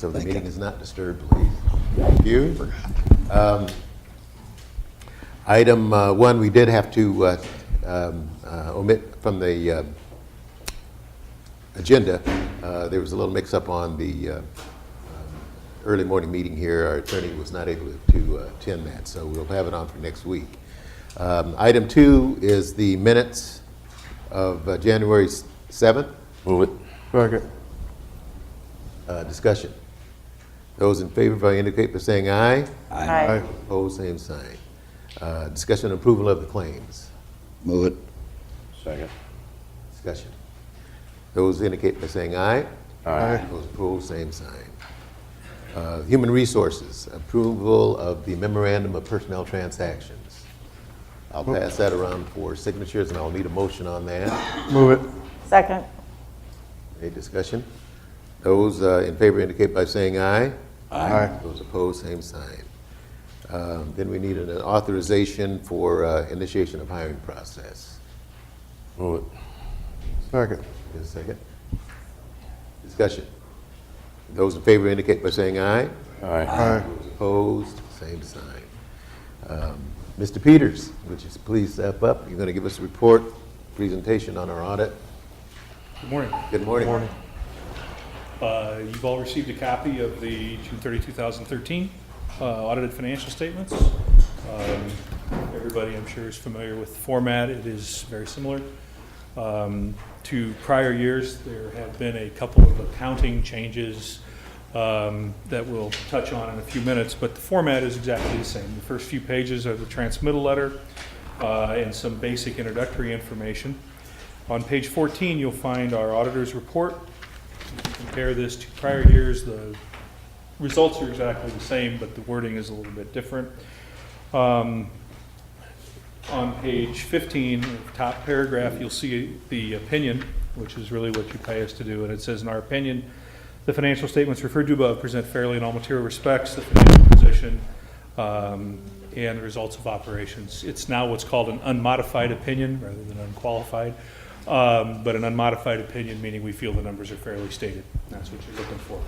so the meeting is not disturbed, please. Thank you. Item 1, we did have to omit from the agenda. There was a little mix-up on the early morning meeting here. Our attorney was not able to attend that, so we'll have it on for next week. Item 2 is the minutes of January 7th. Move it. Second. Discussion. Those in favor indicate by saying aye. Aye. Opposed, same sign. Discussion and approval of the claims. Move it. Second. Discussion. Those indicate by saying aye. Aye. Those opposed, same sign. Human Resources, approval of the memorandum of personnel transactions. I'll pass that around for signatures, and I'll need a motion on that. Move it. Second. Any discussion? Those in favor indicate by saying aye. Aye. Those opposed, same sign. Then we need an authorization for initiation of hiring process. Move it. Second. Just a second. Discussion. Those in favor indicate by saying aye. Aye. Aye. Those opposed, same sign. Mr. Peters, would you please step up? You're going to give us a report, presentation on our audit. Good morning. Good morning. Morning. You've all received a copy of the June 30, 2013 audited financial statements. Everybody, I'm sure, is familiar with the format. It is very similar to prior years. There have been a couple of accounting changes that we'll touch on in a few minutes, but the format is exactly the same. The first few pages are the transmittal letter and some basic introductory information. On page 14, you'll find our auditor's report. If you compare this to prior years, the results are exactly the same, but the wording is a little bit different. On page 15, the top paragraph, you'll see the opinion, which is really what you pay us to do, and it says, in our opinion, the financial statements referred to above present fairly in all material respects the financial position and the results of operations. It's now what's called an unmodified opinion rather than unqualified, but an unmodified opinion meaning we feel the numbers are fairly stated. That's what you're looking for.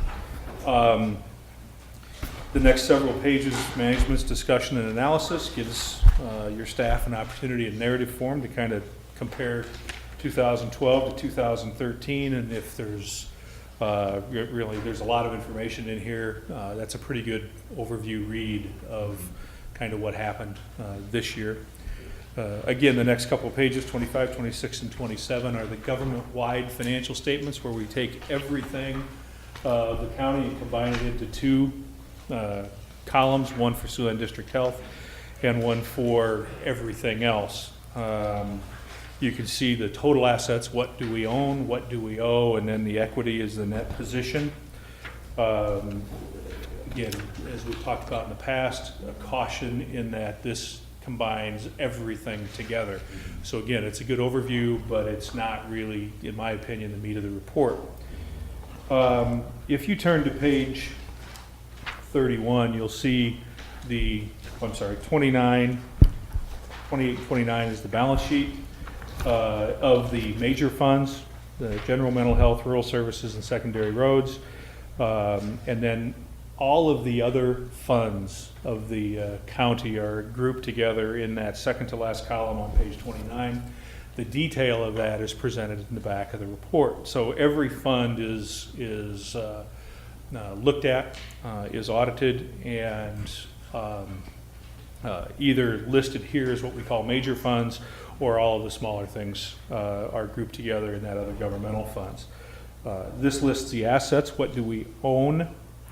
The next several pages, management's discussion and analysis, gives your staff an opportunity in narrative form to kind of compare 2012 to 2013, and if there's really, there's a lot of information in here. That's a pretty good overview read of kind of what happened this year. Again, the next couple of pages, 25, 26, and 27, are the government-wide financial statements where we take everything the county and combine it into two columns, one for Siouxland District Health and one for everything else. You can see the total assets, what do we own, what do we owe, and then the equity is the net position. Again, as we've talked about in the past, a caution in that this combines everything together. So again, it's a good overview, but it's not really, in my opinion, the meat of the report. If you turn to page 31, you'll see the, 28, 29 is the balance sheet of the major funds, the general mental health, rural services, and secondary roads. And then all of the other funds of the county are grouped together in that second to last column on page 29. The detail of that is presented in the back of the report. So every fund is looked at, is audited, and either listed here as what we call major funds, or all of the smaller things are grouped together in that other governmental funds. This lists the assets, what do we own,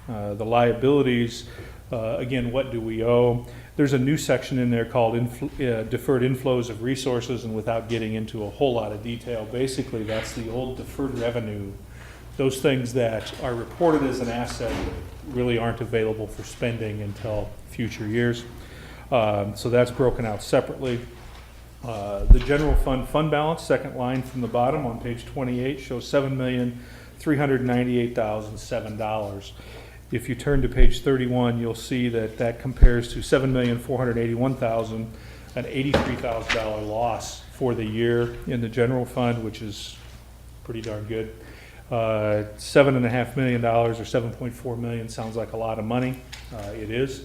the liabilities, again, what do we owe. There's a new section in there called deferred inflows of resources, and without getting into a whole lot of detail, basically that's the old deferred revenue, those things that are reported as an asset really aren't available for spending until future years. So that's broken out separately. The general fund balance, second line from the bottom on page 28, shows $7,398,007. If you turn to page 31, you'll see that that compares to $7,481,000, an $83,000 loss for the year in the general fund, which is pretty darn good. $7.5 million or $7.4 million sounds like a lot of money. It is.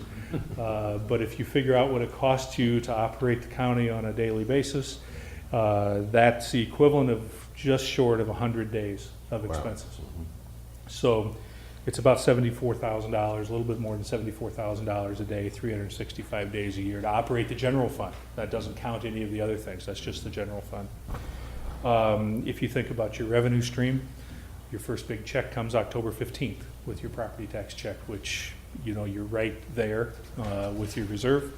But if you figure out what it costs you to operate the county on a daily basis, that's the equivalent of just short of 100 days of expenses. So it's about $74,000, a little bit more than $74,000 a day, 365 days a year to operate the general fund. That doesn't count any of the other things. That's just the general fund. If you think about your revenue stream, your first big check comes October 15th with your property tax check, which, you know, you're right there with your reserve.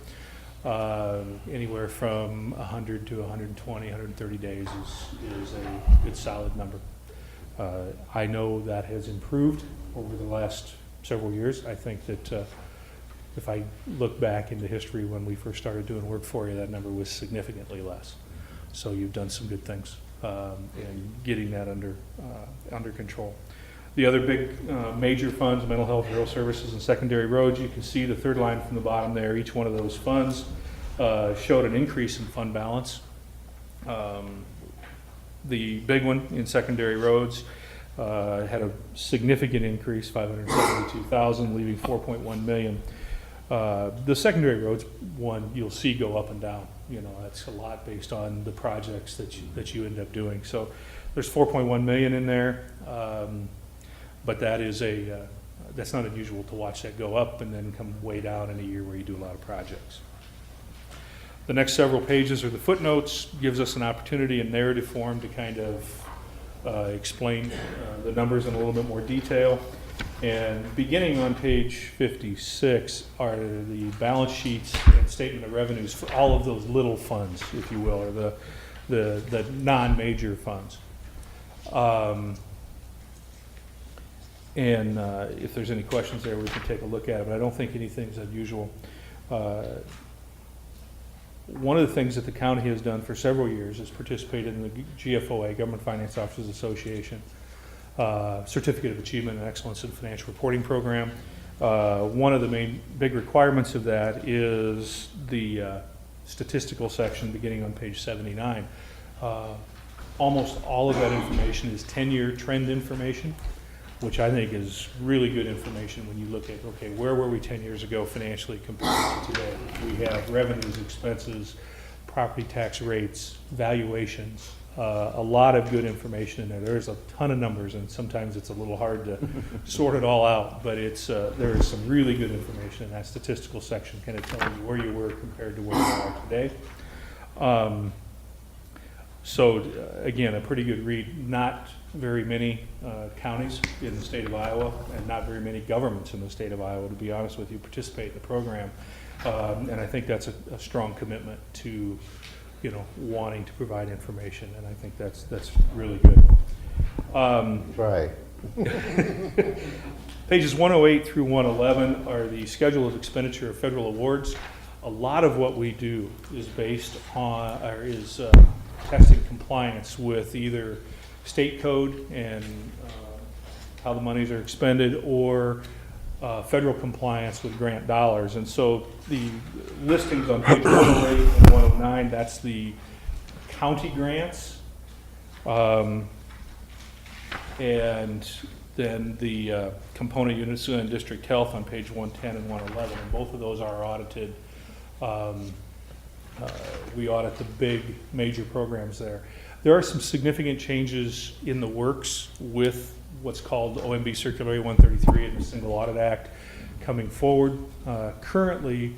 Anywhere from 100 to 120, 130 days is a good solid number. I know that has improved over the last several years. I think that if I look back into history when we first started doing work for you, that number was significantly less. So you've done some good things in getting that under control. The other big major funds, mental health, rural services, and secondary roads, you can see the third line from the bottom there. Each one of those funds showed an increase in fund balance. The big one in secondary roads had a significant increase, $572,000, leaving $4.1 million. The secondary roads one you'll see go up and down. You know, that's a lot based on the projects that you end up doing. So there's $4.1 million in there, but that is that's not unusual to watch that go up and then come way down in a year where you do a lot of projects. The next several pages are the footnotes, gives us an opportunity in narrative form to kind of explain the numbers in a little bit more detail. And beginning on page 56 are the balance sheets and statement of revenues for all of those little funds, if you will, or the non-major funds. If there's any questions there, we can take a look at it, but I don't think anything's unusual. One of the things that the county has done for several years is participated in the GFOA, Government Finance Officers Association, Certificate of Achievement and Excellence in Financial Reporting Program. One of the main big requirements of that is the statistical section beginning on page 79. Almost all of that information is 10-year trend information, which I think is really good information when you look at, okay, where were we 10 years ago financially compared to today? We have revenues, expenses, property tax rates, valuations, a lot of good information in there. There's a ton of numbers, and sometimes it's a little hard to sort it all out, but it's there is some really good information in that statistical section, kind of telling you where you were compared to where you are today. So again, a pretty good read. Not very many counties in the state of Iowa, and not very many governments in the state of Iowa, to be honest with you, participate in the program. And I think that's a strong commitment to, you know, wanting to provide information, and I think that's really good. Right. Pages 108 through 111 are the schedule of expenditure of federal awards. A lot of what we do is based on, or is testing compliance with either state code and how the monies are expended, or federal compliance with grant dollars. And so the listings on page 108 and 109, that's the county grants. And then the component units and district health on page 110 and 111. And both of those are audited. We audit the big major programs there. There are some significant changes in the works with what's called OMB Circular 133 and the Single Audit Act coming forward. Currently,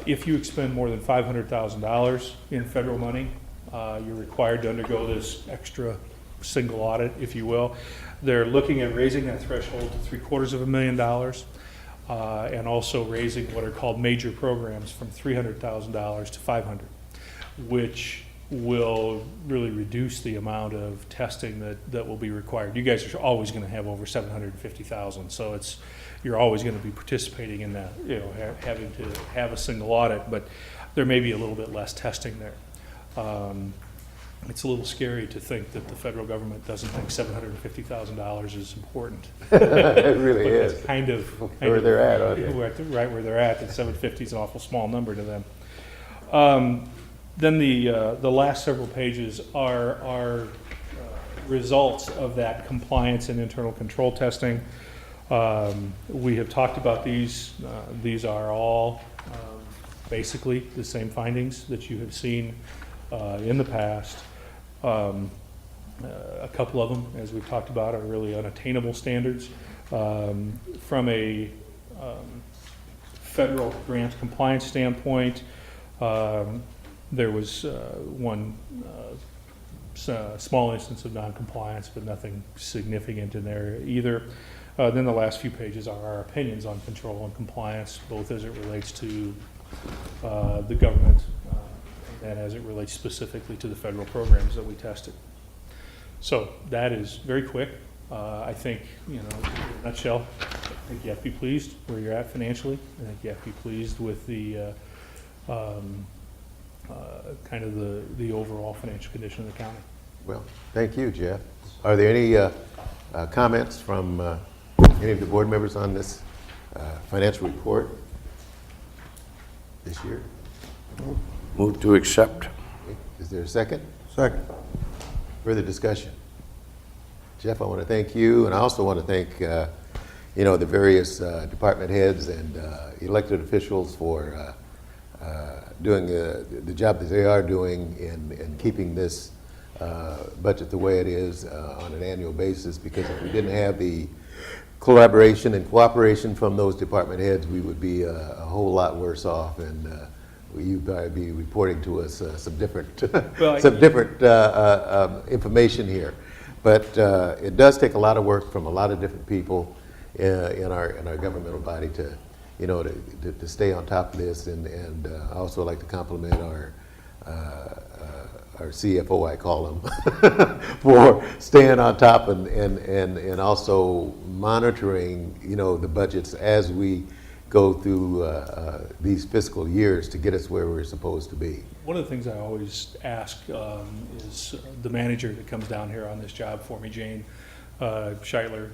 if you expend more than $500,000 in federal money, you're required to undergo this extra single audit, if you will. They're looking at raising that threshold to $750,000 and also raising what are called major programs from $300,000 to $500,000, which will really reduce the amount of testing that will be required. You guys are always going to have over 750,000, so you're always going to be participating in that, you know, having to have a single audit, but there may be a little bit less testing there. It's a little scary to think that the federal government doesn't think $750,000 is important. It really is. That's kind of Where they're at, aren't they? Right where they're at. That 750 is an awful small number to them. Then the last several pages are results of that compliance and internal control testing. We have talked about these. These are all basically the same findings that you have seen in the past. A couple of them, as we've talked about, are really unattainable standards. From a federal grant compliance standpoint, there was one small instance of noncompliance, but nothing significant in there either. Then the last few pages are our opinions on control and compliance, both as it relates to the government and as it relates specifically to the federal programs that we tested. So that is very quick. I think, in a nutshell, I think you have to be pleased where you're at financially. I think you have to be pleased with the kind of the overall financial condition of the county. Well, thank you, Jeff. Are there any comments from any of the board members on this financial report this year? Move to accept. Is there a second? Second. Further discussion? Jeff, I want to thank you, and I also want to thank the various department heads and elected officials for doing the job that they are doing in keeping this budget the way it is on an annual basis, because if we didn't have the collaboration and cooperation from those department heads, we would be a whole lot worse off, and you'd probably be reporting to us some different information here. But it does take a lot of work from a lot of different people in our governmental body to stay on top of this, and I also like to compliment our CFO, I call him, for staying on top and also monitoring the budgets as we go through these fiscal years to get us where we're supposed to be. One of the things I always ask is the manager that comes down here on this job for me, Jane Scheitler.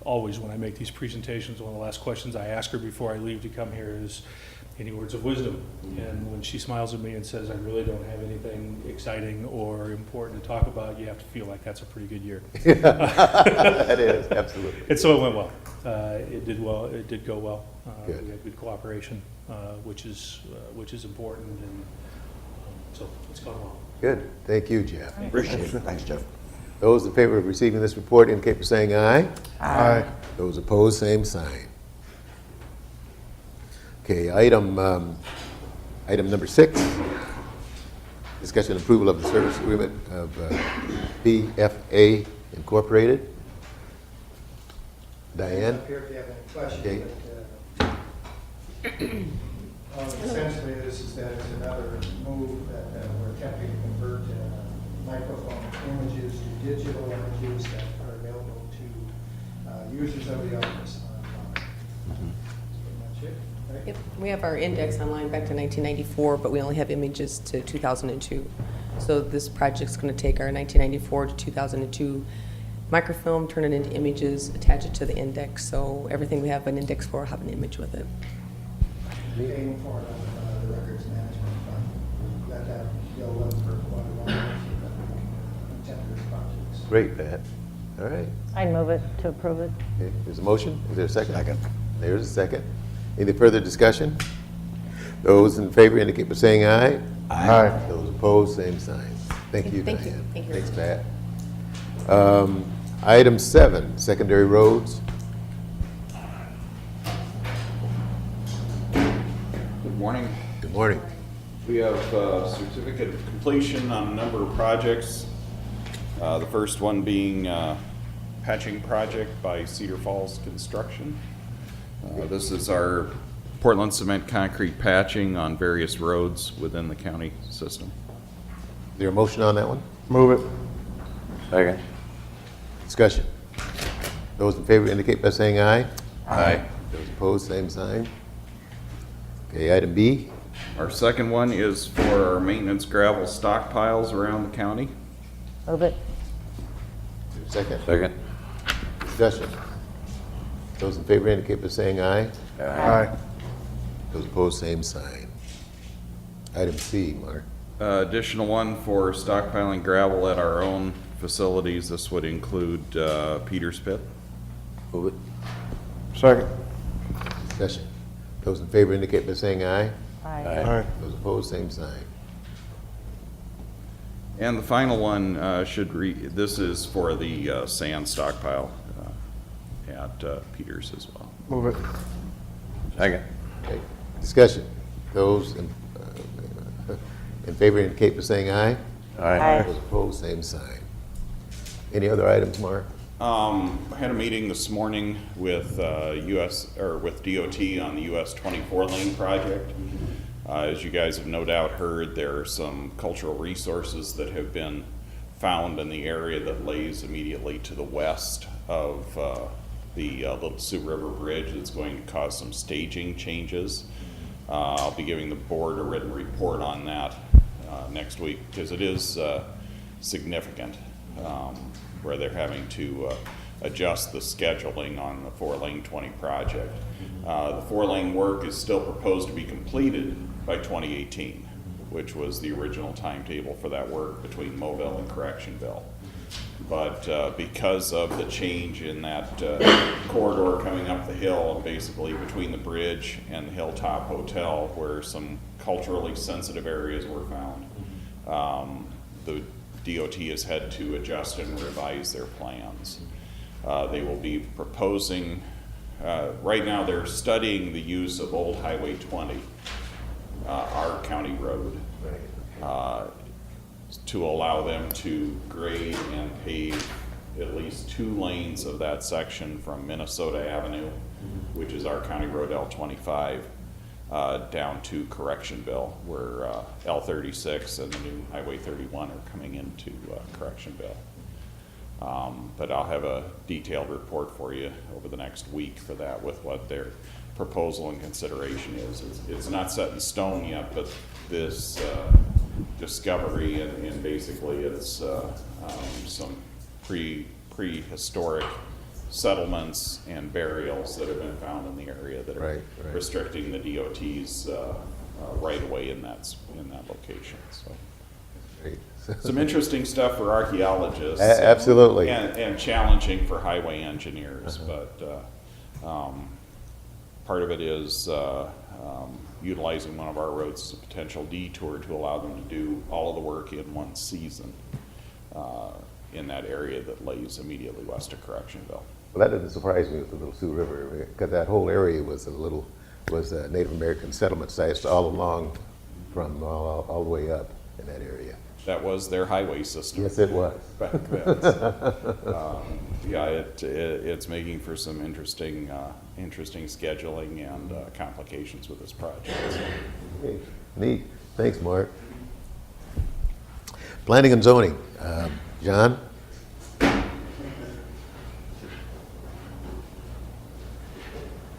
Always when I make these presentations, one of the last questions I ask her before I leave to come here is any words of wisdom. And when she smiles at me and says, I really don't have anything exciting or important to talk about, you have to feel like that's a pretty good year. That is, absolutely. And so it went well. It did well. It did go well. Good. We had good cooperation, which is important, and so it's gone well. Good. Thank you, Jeff. Appreciate it. Thanks, Jeff. Those in favor of receiving this report indicate by saying aye. Aye. Those opposed, same sign. Okay, item number 6, discussion and approval of the service agreement of PFA Incorporated. Diane? Up here if you have any questions. Okay. But, essentially, this is that it's another move that we're attempting to convert microphone images to digital images that are available to users of the office online. That's pretty much it, right? Yep, we have our index online back to 1994, but we only have images to 2002. So this project's going to take our 1994 to 2002 microfilm, turn it into images, attach it to the index. So everything we have an index for will have an image with it. Paying for it on the records management fund. We've got that bill up for quite a while. Contemporary projects. Great, Pat. All right. I'd move it to approve it. Okay, there's a motion. Is there a second? Second. There's a second. Any further discussion? Those in favor indicate by saying aye. Aye. Those opposed, same sign. Thank you, Thank you. Diane. Thank you. Thanks, Pat. Item 7, secondary roads. Good morning. Good morning. We have a certificate of completion on a number of projects. The first one being patching project by Cedar Falls Construction. This is our Portland cement concrete patching on various roads within the county system. Is there a motion on that one? Move it. Second. Discussion. Those in favor indicate by saying aye. Aye. Those opposed, same sign. Okay, item B. Our second one is for our maintenance gravel stockpiles around the county. Move it. Is there a second. Second. Discussion. Those in favor indicate by saying aye. Aye. Those opposed, same sign. Item C, Mark. Additional one for stockpiling gravel at our own facilities. This would include Peters Pit. Move it. Second. Discussion. Those in favor indicate by saying aye. Aye. Aye. Those opposed, same sign. And the final one this is for the sand stockpile at Peters as well. Move it. Second. Okay. Discussion. Those in favor indicate by saying aye. Aye. Those opposed, same sign. Any other items, Mark? I had a meeting this morning with with DOT on the US 24 lane project. As you guys have no doubt heard, there are some cultural resources that have been found in the area that lays immediately to the west of the Little Sioux River Bridge that's going to cause some staging changes. I'll be giving the board a written report on that next week because it is significant where they're having to adjust the scheduling on the 4-lane 20 project. The 4-lane work is still proposed to be completed by 2018, which was the original timetable for that work between Mobile and Correctionville. But because of the change in that corridor coming up the hill, and basically between the bridge and the Hilltop Hotel, where some culturally sensitive areas were found, the DOT has had to adjust and revise their plans. They will be proposing, right now they're studying the use of Old Highway 20, our county road, to allow them to grade and pave at least 2 lanes of that section from Minnesota Avenue, which is our county road L25, down to Correctionville, where L36 and the new Highway 31 are coming into Correctionville. But I'll have a detailed report for you over the next week for that with what their proposal and consideration is. It's not set in stone yet, but this discovery and basically it's some prehistoric settlements and burials that have been found in the area that are Right. restricting the DOT's right away in that location. So. Great. Some interesting stuff for archaeologists. Absolutely. And challenging for highway engineers, but part of it is utilizing one of our roads as a potential detour to allow them to do all of the work in one season in that area that lays immediately west of Correctionville. Well, that doesn't surprise me with the Little Sioux River, because that whole area was Native American settlement sites all along from all the way up in that area. That was their highway system. Yes, it was. Back then. Yeah, it's making for some interesting scheduling and complications with this project. Okay, neat. Thanks, Mark. Planning and zoning. John?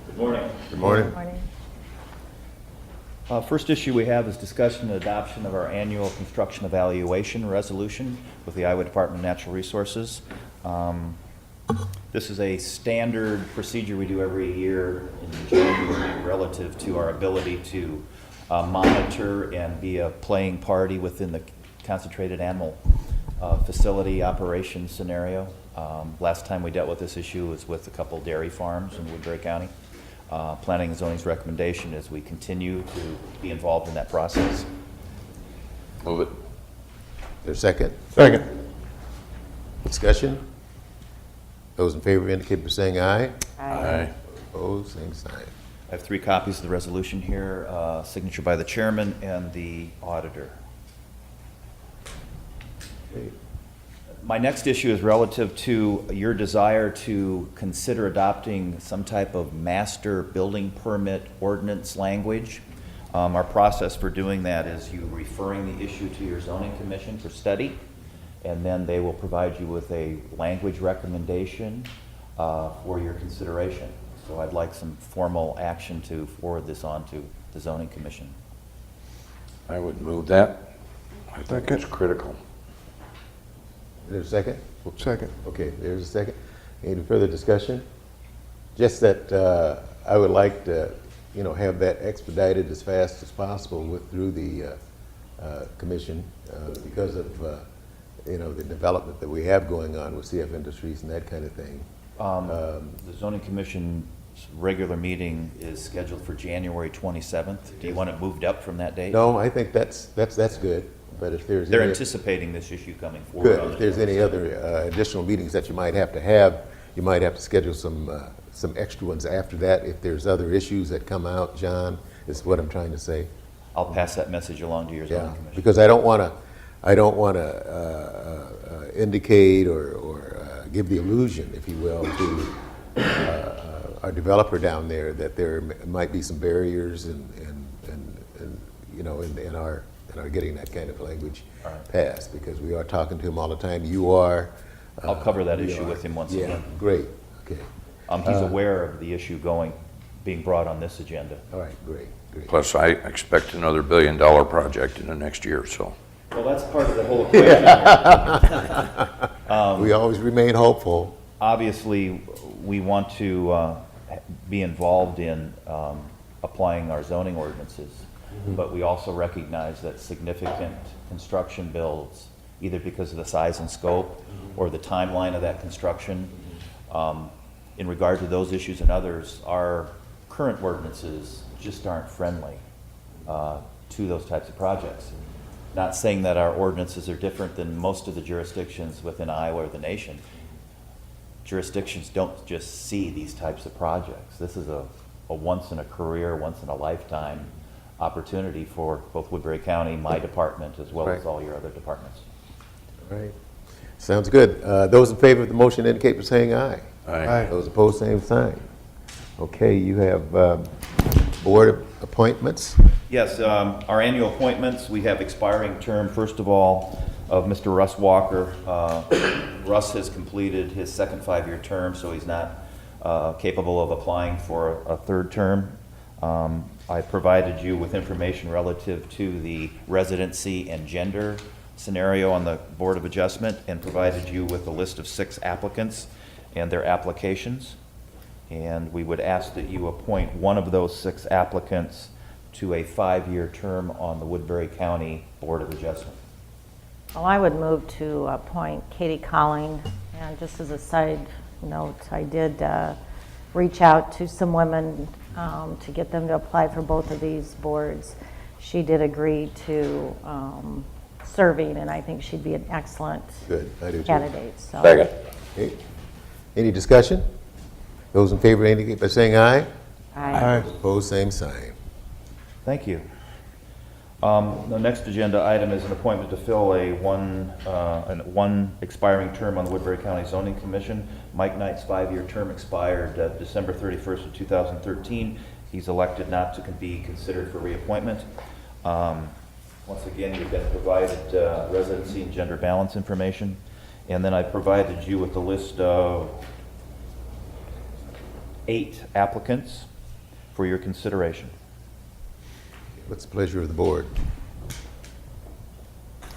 Good morning. Good morning. Morning. First issue we have is discussion and adoption of our annual construction evaluation resolution with the Iowa Department of Natural Resources. This is a standard procedure we do every year in January relative to our ability to monitor and be a playing party within the concentrated animal facility operation scenario. Last time we dealt with this issue was with a couple dairy farms in Woodbury County. Planning and zoning's recommendation is we continue to be involved in that process. Move it. There's a second. Second. Discussion? Those in favor indicate by saying aye. Aye. Opposed, same sign. I have 3 copies of the resolution here, signature by the chairman and the auditor. Okay. My next issue is relative to your desire to consider adopting some type of master building permit ordinance language. Our process for doing that is you referring the issue to your zoning commission for study, and then they will provide you with a language recommendation for your consideration. So I'd like some formal action to forward this on to the zoning commission. I would move that. I think Second. it's critical. There's a second? Second. Okay, there's a second. Any further discussion? Just that I would like to, have that expedited as fast as possible through the commission because of the development that we have going on with CF Industries and that kind of thing. The zoning commission's regular meeting is scheduled for January 27th. Do you want it moved up from that date? No, I think that's good, but if there's. They're any- anticipating this issue coming forward. on Good, if the there's any 27th. other additional meetings that you might have, you might have to schedule some extra ones after that. If there's other issues that come out, John, is what I'm trying to say. I'll pass that message along to your zoning Yeah, commission. because I don't want to indicate or give the illusion, if you will, to our developer down there that there might be some barriers in our getting that kind of language All right. passed, because we are talking to him all the time. You are. I'll cover that we issue are. with him once Yeah, again. great, okay. He's aware of the issue being brought on this agenda. All right, great. Plus, I expect another $1 billion project in the next year, so. Well, that's part of the whole equation. We always remain hopeful. Obviously, we want to be involved in applying our zoning ordinances, but we also recognize that significant construction builds, either because of the size and scope or the timeline of that construction, in regard to those issues and others, our current ordinances just aren't friendly to those types of projects. Not saying that our ordinances are different than most of the jurisdictions within Iowa or the nation. Jurisdictions don't just see these types of projects. This is a once in a career, once in a lifetime opportunity for both Woodbury County, my department, as well as Right. all your other departments. All right. Sounds good. Those in favor of the motion indicate by saying aye. Aye. Those opposed, same sign. Okay, you have board appointments. Yes, our annual appointments, we have expiring term, first of all, of Mr. Russ Walker. Russ has completed his second 5-year term, so he's not capable of applying for a third term. I provided you with information relative to the residency and gender scenario on the Board of Adjustment, and provided you with a list of 6 applicants and their applications. And we would ask that you appoint one of those 6 applicants to a 5-year term on the Woodbury County Board of Adjustment. Well, I would move to appoint Katie Colling. And just as a side note, I did reach out to some women to get them to apply for both of these boards. She did agree to serving, and I think she'd be an excellent Good, I do too. candidate. So. Second. Okay. Any discussion? Those in favor indicate by saying aye. Aye. Those opposed, same sign. Thank you. The next agenda item is an appointment to fill a one expiring term on the Woodbury County Zoning Commission. Mike Knight's 5-year term expired December 31st of 2013. He's elected not to be considered for reappointment. Once again, you've been provided residency and gender balance information. And then I provided you with a list of 8 applicants for your consideration. What's the pleasure of the board?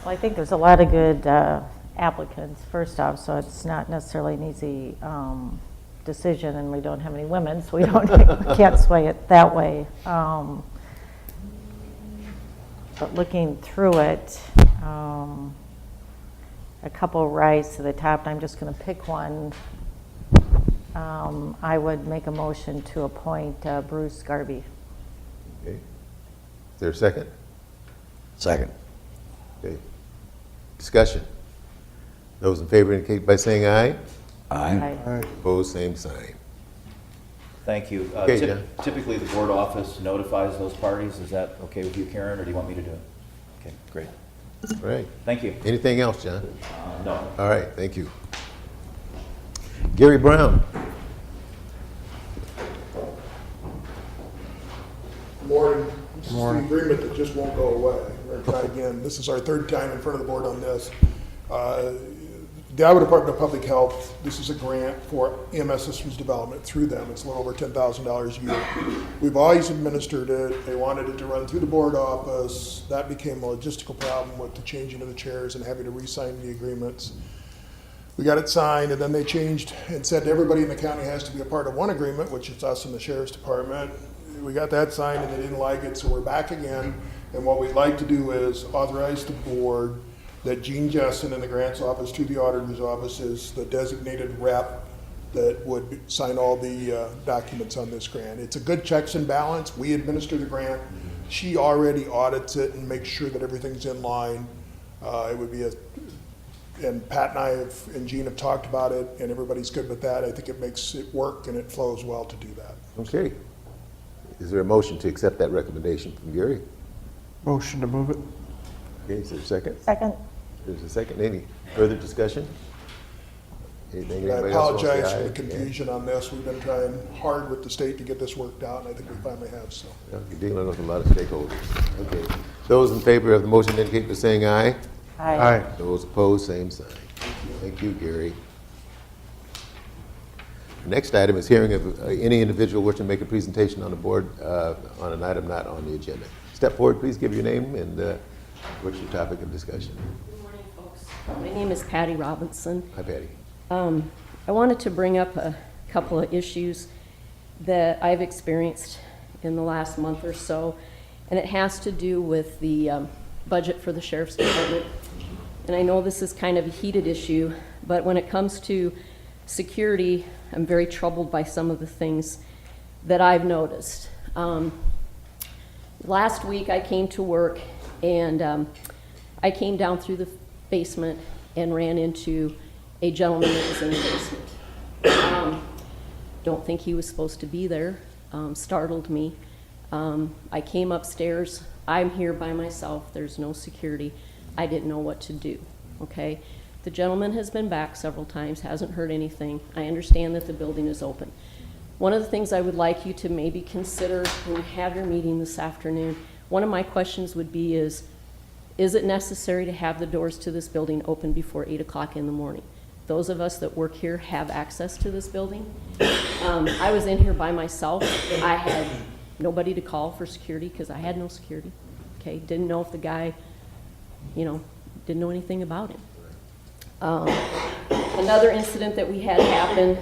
Well, I think there's a lot of good applicants, first off, so it's not necessarily an easy decision, and we don't have any women, so we can't sway it that way. But looking through it, a couple rise to the top, and I'm just going to pick one. I would make a motion to appoint Bruce Garvey. Okay. Is there a second? Second. Okay. Discussion. Those in favor indicate by saying aye. Aye. Aye. Opposed, same sign. Thank you. Okay, John. Typically, the board office notifies those parties. Is that okay with you, Karen, or do you want me to do it? Okay, great. All right. Thank you. Anything else, John? No. All right, thank you. Gary Brown. Morning. This is the Morning. agreement that just won't go away. We're going to try again. This is our 3rd time in front of the board on this. The Iowa Department of Public Health, this is a grant for EMS systems development through them. It's a little over $10,000 a year. We've always administered it. They wanted it to run through the board office. That became a logistical problem with the changing of the chairs and having to re-sign the agreements. We got it signed, and then they changed and said everybody in the county has to be a part of one agreement, which is us and the sheriff's department. We got that signed, and they didn't like it, so we're back again. And what we'd like to do is authorize the board that Gene Jessen in the grants office to the auditor's office is the designated rep that would sign all the documents on this grant. It's a good checks and balance. We administer the grant. She already audits it and makes sure that everything's in line. It would be and Pat and I and Gene have talked about it, and everybody's good with that. I think it makes it work and it flows well to do that. Okay. Is there a motion to accept that recommendation from Gary? Motion to move it. Okay, is there a second? Second. There's a second. Any further discussion? Anything I anybody else wants to apologize say? for the confusion on this. We've been trying hard with the state to get this worked out, and I think we finally have, so. Yeah, you're dealing with a lot of stakeholders. Okay. Those in favor of the motion indicate by saying aye. Aye. Those opposed, same sign. Thank you, Gary. The next item is hearing of any individual wishing to make a presentation on the board on an item not on the agenda. Step forward, please give your name and what's your topic of discussion. Good morning, folks. My name is Patty Robinson. Hi, Patty. I wanted to bring up a couple of issues that I've experienced in the last month or so, and it has to do with the budget for the Sheriff's Department. And I know this is kind of a heated issue, but when it comes to security, I'm very troubled by some of the things that I've noticed. Last week I came to work and I came down through the basement and ran into a gentleman that was in the basement. Don't think he was supposed to be there. Startled me. I came upstairs. I'm here by myself. There's no security. I didn't know what to do, okay? The gentleman has been back several times, hasn't heard anything. I understand that the building is open. One of the things I would like you to maybe consider when you have your meeting this afternoon, one of my questions would be is it necessary to have the doors to this building open before 8 o'clock in the morning? Those of us that work here have access to this building. I was in here by myself. I had nobody to call for security because I had no security, okay? Didn't know if the guy, didn't know anything about him. Another incident that we had happen,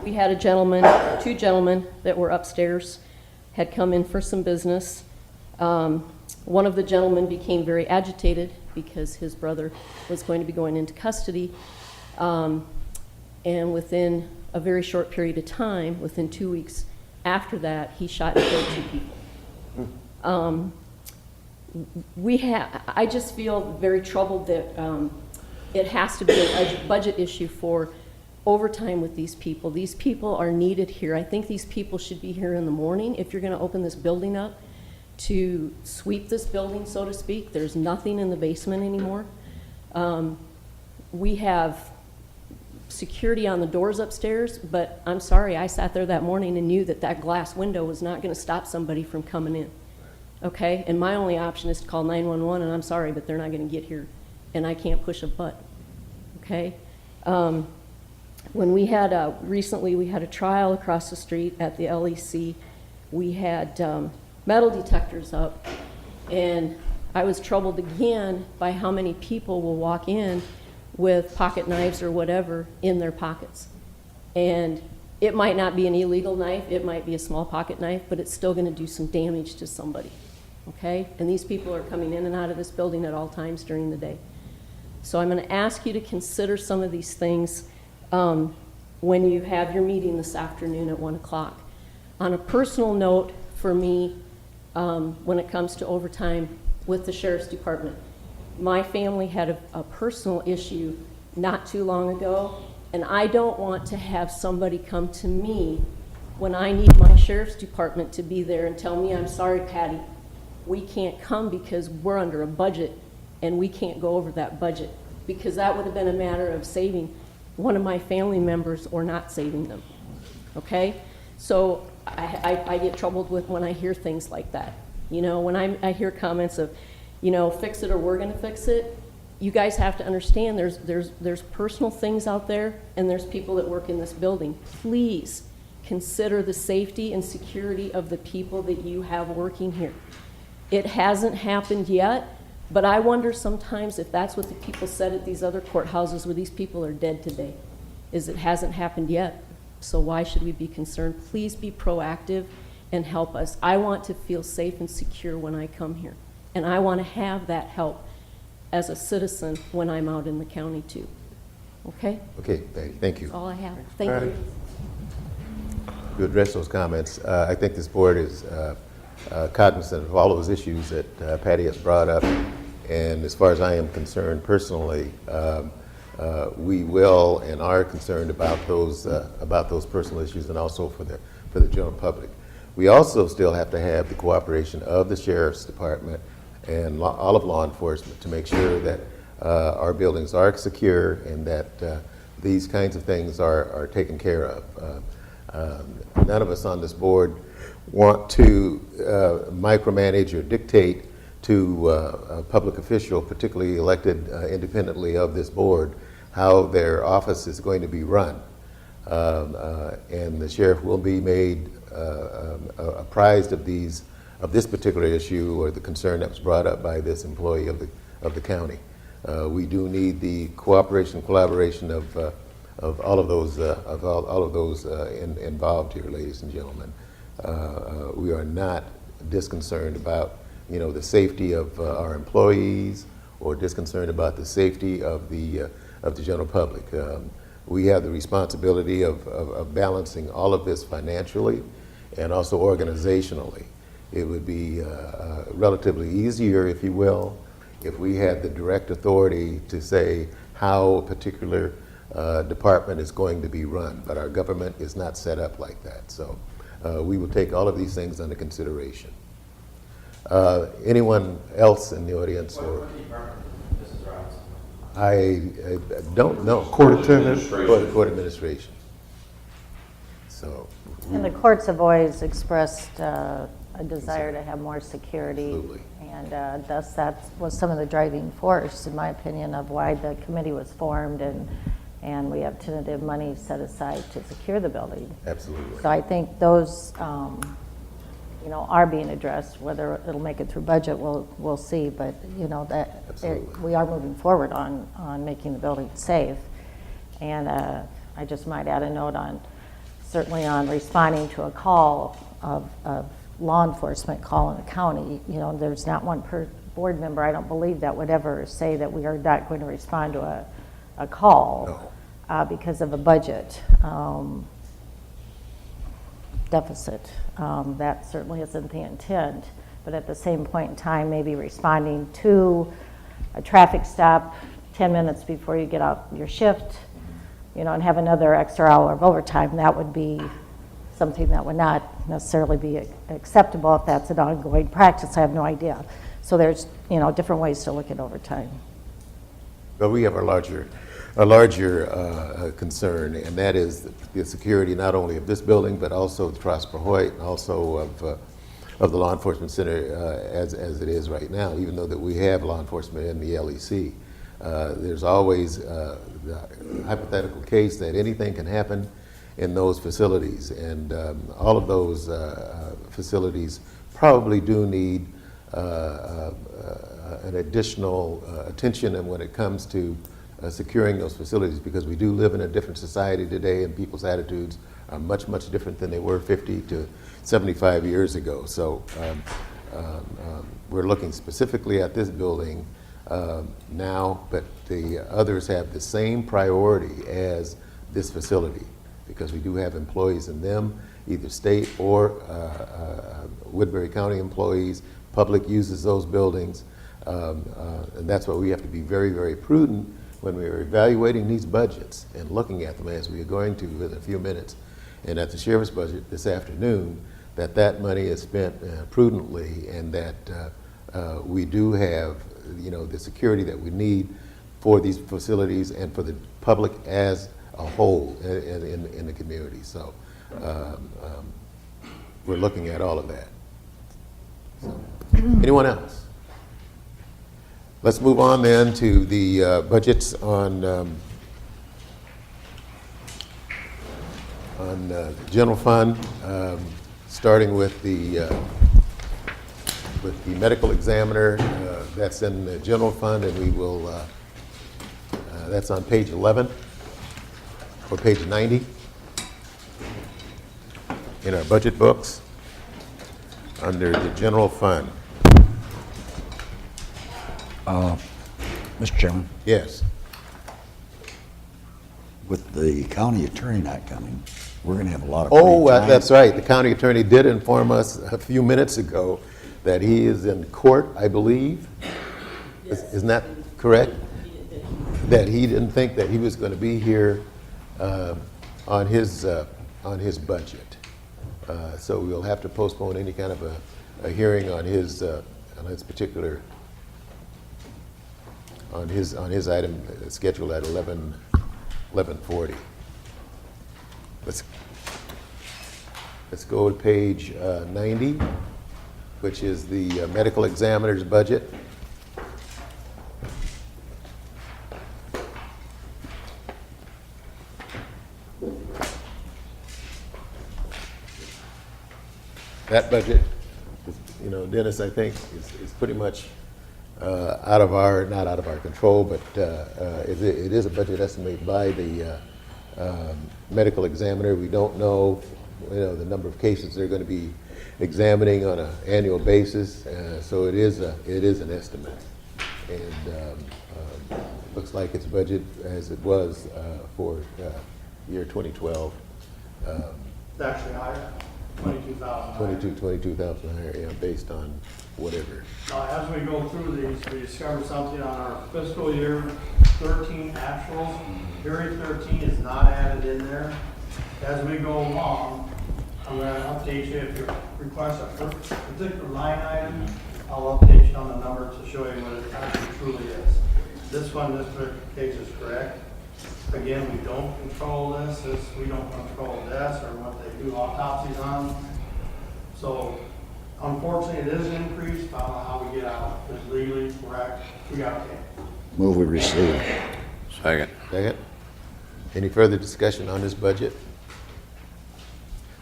we had two gentlemen that were upstairs, had come in for some business. One of the gentlemen became very agitated because his brother was going to be going into custody. And within a very short period of time, within 2 weeks after that, he shot and killed 2 people. I just feel very troubled that it has to be a budget issue for overtime with these people. These people are needed here. I think these people should be here in the morning if you're going to open this building up to sweep this building, so to speak. There's nothing in the basement anymore. We have security on the doors upstairs, but I'm sorry, I sat there that morning and knew that that glass window was not going to stop somebody from coming in. Okay, and my only option is to call 911, and I'm sorry, but they're not going to get here, and I can't push a button. Okay, when we had recently we had a trial across the street at the LEC. We had metal detectors up, and I was troubled again by how many people will walk in with pocket knives or whatever in their pockets, and it might not be an illegal knife, it might be a small pocket knife, but it's still going to do some damage to somebody. Okay? And these people are coming in and out of this building at all times during the day. So I'm going to ask you to consider some of these things when you have your meeting this afternoon at 1 o'clock. On a personal note for me, when it comes to overtime with the Sheriff's Department, my family had a personal issue not too long ago, and I don't want to have somebody come to me when I need my Sheriff's Department to be there and tell me, I'm sorry, Patty, we can't come because we're under a budget and we can't go over that budget, because that would have been a matter of saving one of my family members or not saving them. Okay? So I get troubled with when I hear things like that. When I hear comments of, fix it or we're going to fix it, you guys have to understand there's personal things out there and there's people that work in this building. Please consider the safety and security of the people that you have working here. It hasn't happened yet, but I wonder sometimes if that's what the people said at these other courthouses where these people are dead today, is it hasn't happened yet. So why should we be concerned? Please be proactive and help us. I want to feel safe and secure when I come here, and I want to have that help as a citizen when I'm out in the county too. Okay? Okay, thank you. That's all I have. Thank you. To address those comments, I think this board is cognizant of all those issues that Patty has brought up. And as far as I am concerned personally, we will and are concerned about those personal issues and also for the general public. We also still have to have the cooperation of the Sheriff's Department and all of law enforcement to make sure that our buildings are secure and that these kinds of things are taken care of. None of us on this board want to micromanage or dictate to a public official, particularly elected independently of this board, how their office is going to be run. And the sheriff will be made apprised of this particular issue or the concern that was brought up by this employee of the county. We do need the cooperation, collaboration of all of those involved here, ladies and gentlemen. We are not disconcerted about the safety of our employees or disconcerted about the safety of the general public. We have the responsibility of balancing all of this financially and also organizationally. It would be relatively easier, if you will, if we had the direct authority to say how a particular department is going to be run, but our government is not set up like that. So we will take all of these things under consideration. Anyone else in the audience? What department, Mrs. Robinson? I don't know. Court attendant. Court administration. So. And the courts have always expressed a desire to have more security. Absolutely. And thus that was some of the driving force, in my opinion, of why the committee was formed, and we have tentative money set aside to secure the building. Absolutely. So I think those are being addressed. Whether it'll make it through budget, we'll see. But we are moving forward on making the building safe. And I just might add a note certainly on responding to a call of law enforcement call in the county. There's not one per board member, I don't believe, that would ever say that we are not going to respond to a call because of a budget deficit. That certainly isn't the intent, but at the same point in time, maybe responding to a traffic stop 10 minutes before you get out your shift, and have another extra hour of overtime, that would be something that would not necessarily be acceptable if that's an ongoing practice. I have no idea. So there's, different ways to look at overtime. But we have a larger concern, and that is the security not only of this building, but also the Prosper Hoyt, and also of the law enforcement center as it is right now. Even though that we have law enforcement in the LEC, there's always the hypothetical case that anything can happen in those facilities, and all of those facilities probably do need an additional attention and when it comes to securing those facilities, because we do live in a different society today and people's attitudes are much, much different than they were 50 to 75 years ago. So we're looking specifically at this building now, but the others have the same priority as this facility, because we do have employees in them, either state or Woodbury County employees. Public uses those buildings, and that's why we have to be very, very prudent when we are evaluating these budgets and looking at them, as we are going to in a few minutes, and at the sheriff's budget this afternoon, that money is spent prudently, and that we do have the security that we need for these facilities and for the public as a whole in the community. So we're looking at all of that. So, anyone else? Let's move on then to the budgets on general fund, starting with the medical examiner. That's in the general fund, and we will. That's on page 11 or page 90 in our budget books under the general fund. Mr. Chairman, Yes. with the county attorney not coming, we're going to have a lot of Oh, free time. that's right. The county attorney did inform us a few minutes ago that he is in court, I believe. Isn't that correct? That he didn't think that he was going to be here on his budget. So we'll have to postpone any kind of a hearing on his particular, on his item scheduled at 11:40. Let's go to page 90, which is the medical examiner's budget. That budget, you know, Dennis, I think is pretty much out of our, not out of our control, but it is a budget estimated by the medical examiner. We don't know, you know, the number of cases they're going to be examining on an annual basis, so it is an estimate. And looks like it's budget as it was for year 2012. It's actually higher, 22,000. 22,000 higher, yeah, based on whatever. Now, as we go through these, we discover something on our fiscal year 13 actuals. Period 13 is not added in there. As we go along, I'm going to update you if you request a particular line item. I'll update you on the number to show you what it actually truly is. This one, this particular case is correct. Again, we don't control this, we don't control this or what they do autopsies on. So unfortunately, it is an increase. I don't know how we get out. It's legally correct. We got it. Move we receive. Second. Second. Any further discussion on this budget?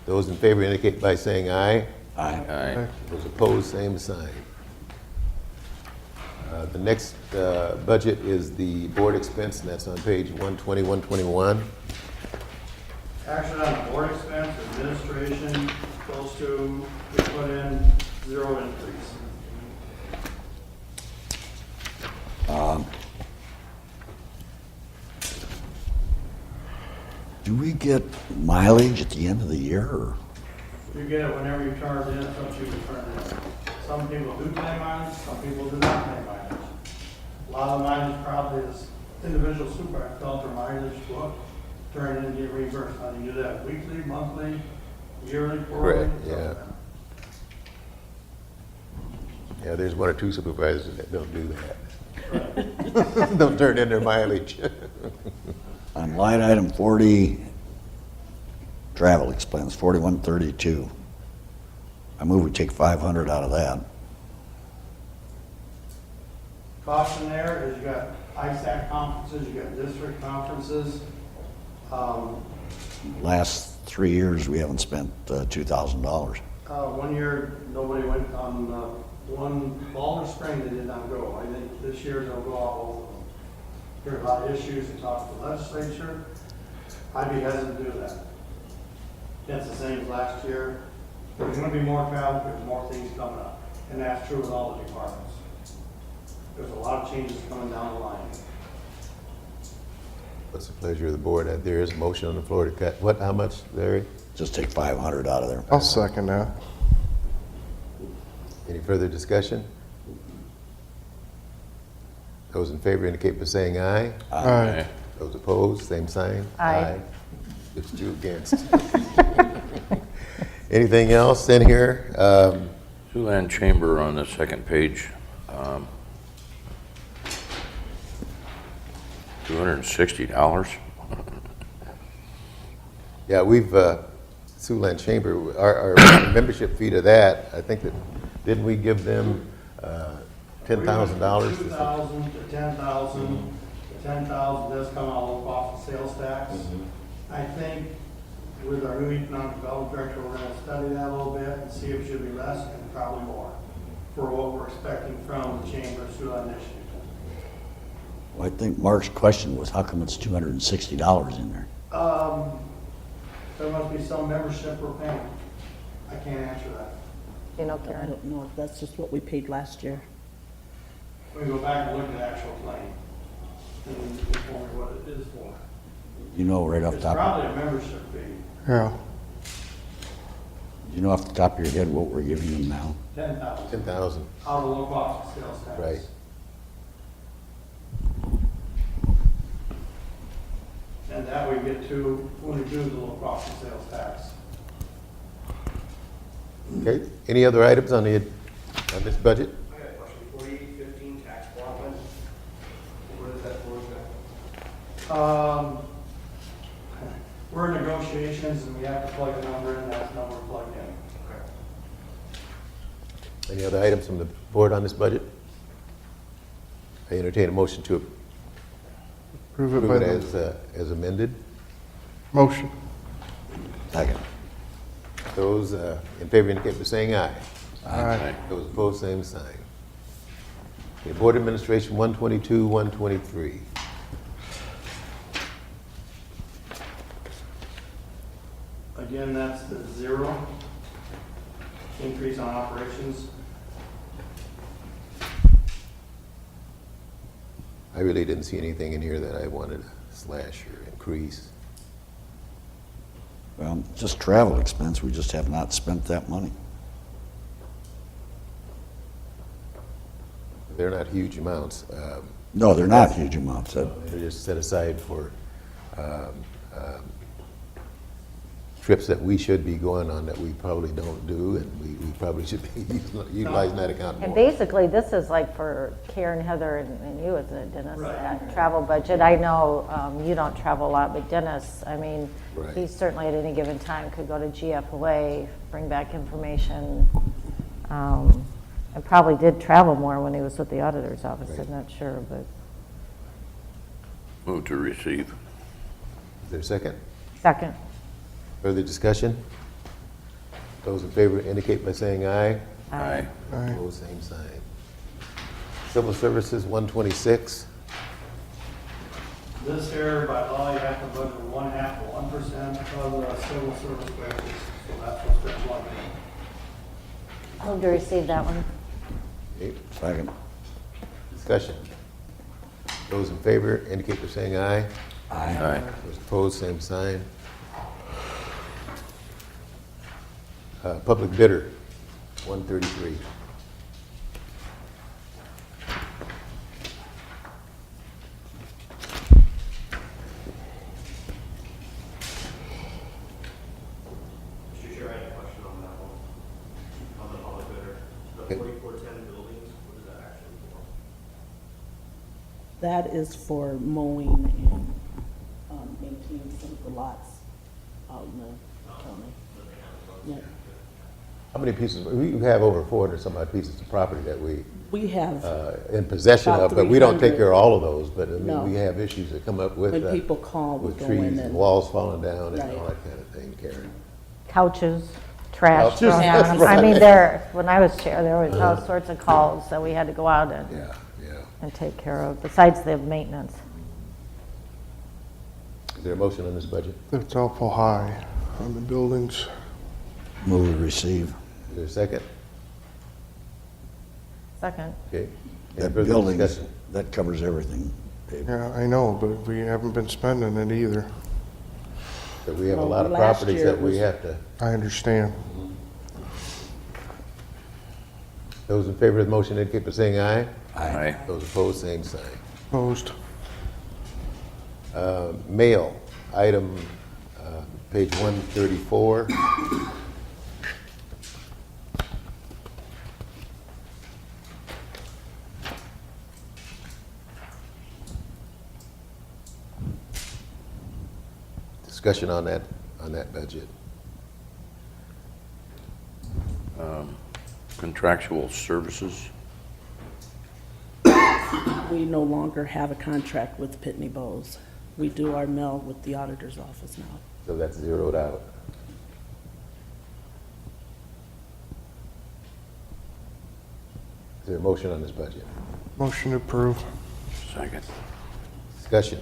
Those in favor indicate by saying aye. Aye. Aye. Those opposed, same sign. The next budget is the board expense, and that's on page 120, 121. Actually, on the board expense, administration, those two, we put in 0 increase. Do we get mileage at the end of the year, or? You get it whenever you turn it in, it's what you turn it in. Some people do pay mileage, some people do not pay mileage. A lot of the mileage probably is individual supervisor felt their mileage book, turn it in and get reimbursed. Now, you do that weekly, monthly, yearly, quarterly. Correct, yeah. Yeah, there's one or two supervisors that don't do that. Don't turn in their mileage. On line item 40, travel expense, 4132. I move we take 500 out of that. Caution there is you got ISAC conferences, you got district conferences. Last 3 years, we haven't spent $2,000. 1 year, nobody went on, one fall or spring, they did not go. I think this year they'll go out both of them. There are a lot of issues to talk to the legislature. I'd be hesitant to do that. It's the same as last year. There's gonna be more travel, there's more things coming up, and that's true with all the departments. There's a lot of changes coming down the line. What's the pleasure of the board? There is a motion on the floor to cut, what, how much, Larry? Just take 500 out of there. I'll second that. Any further discussion? Those in favor indicate by saying aye. Aye. Those opposed, same sign. Aye. There's two against. Anything else in here? Siouxland Chamber on the second page. $260. Yeah, we've, Siouxland Chamber, our membership fee to that, I think that, didn't we give them $10,000? 2,000 to 10,000. The 10,000 does come out off the sales tax. I think with our new economic development director, we're going to study that a little bit and see if it should be less and probably more for what we're expecting from the chamber through initiative. Well, I think Mark's question was, how come it's $260 in there? There must be some membership we're paying. I can't answer that. You know, I Karen? don't know if that's just what we paid last year. We can go back and look at the actual claim. and inform me what it is for. You know right off the It's top, probably a membership fee, Yeah. you know off the top of your head what we're giving them now? 10,000, 10,000, out of local option sales tax. right. And that we get to, when we do the local option sales tax. Okay, any other items on this budget? I got a question. 4815 tax allotment. What is that for? We're in negotiations and we have to plug a number in, that's the number plugged in. Any other items from the board on this budget? I entertain a motion to Approve it approve by it the as amended. motion. Second. Those in favor indicate by saying aye. Aye. Those opposed, same sign. Okay, Board Administration 122, 123. Again, that's the zero increase on operations. I really didn't see anything in here that I wanted to slash or increase. Well, just travel expense, we just have not spent that money. They're not huge amounts. No, they're not huge amounts. They're just set aside for trips that we should be going on that we probably don't do, and we probably should be utilizing that account And more. basically, this is like for Karen, Heather, and you as a Dennis, Right. that travel budget. I know you don't travel a lot, but Dennis, I mean, Right. he certainly at any given time could go to GFOA, bring back information, and probably did travel more when he was with the auditor's office, Right. I'm not sure, but. Move to receive. Is there a second? Second. Further discussion? Those in favor indicate by saying aye. Aye. Aye. Opposed, same sign. Civil Services 126. This here, by law, you have to budget 1/2 of 1% of the civil service wages, so that's what's been plugged in. Move to receive that one. Okay, Second. discussion. Those in favor indicate by saying aye. Aye. Those opposed, same sign. Public bidder, 133. Mr. Chair, I had a question on that one, on the public bidder. The Okay. 4410 buildings, what is that actually for? That is for mowing and maintaining some of the lots out in the county. Yeah. How many pieces, we have over 400 some odd pieces of property that we We have, in possession About of, but we don't take 300. care of all of those, but I mean, No. we have issues that come up with when people call, we with go trees in and and, walls falling down and Right. all that kind of thing, Karen. Couches, trash Couches, thrown that's on them. I right. mean, when I was chair, there was all sorts of calls that we had to go out Yeah, yeah. and take care of, besides the maintenance. Is there a motion on this budget? It's awful high on the buildings. Move to receive. Is there a second? Second. Okay. Any That further building, discussion? that covers everything. Dave. Yeah, I know, but we haven't been spending it either. That we have a Well, lot of last properties year that we was- have to, I understand. those in favor of the motion indicate by saying aye. Aye. Those opposed, same sign. Opposed. Mail, item, page 134. Discussion on that budget. Contractual services. we no longer have a contract with Pitney Bowes. We do our mail with the auditor's office now. So that's zeroed out. Is there a motion on this budget? Motion approved. Second. Discussion.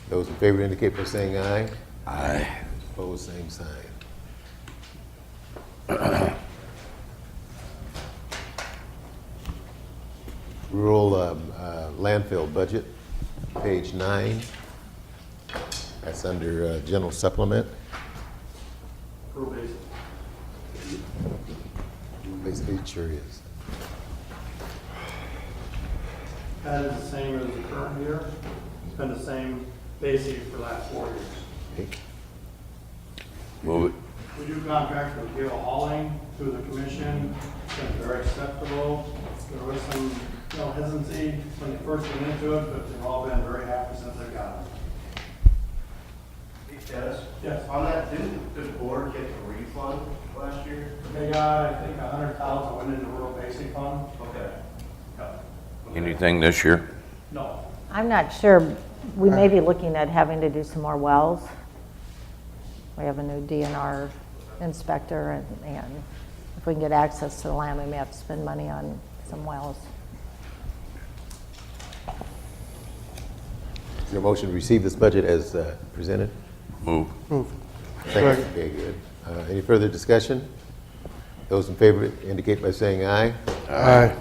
Those in favor indicate by saying aye. Aye. Opposed, same sign. Rural landfill budget. page 9. That's under general supplement. Approve basic. Basically, it sure is. That is the same as the current year. It's been the same basic for the last 4 years. Okay. Move it. We do contracts with Gale Hauling through the commission. It's been very acceptable. There was some, hesitancy when they first went into it, but they've all been very happy since they got it. Dennis? Yes. On that, didn't the board get a refund last year? They got, I think, 100,000 went into rural basic fund. Okay. Anything this year? No. I'm not sure. We may be looking at having to do some more wells. We have a new DNR inspector, and if we can get access to the land, we may have to spend money on some wells. Is there a motion to receive this budget as presented? Move. Second. Okay, good. Any further discussion? Those in favor indicate by saying aye. Aye.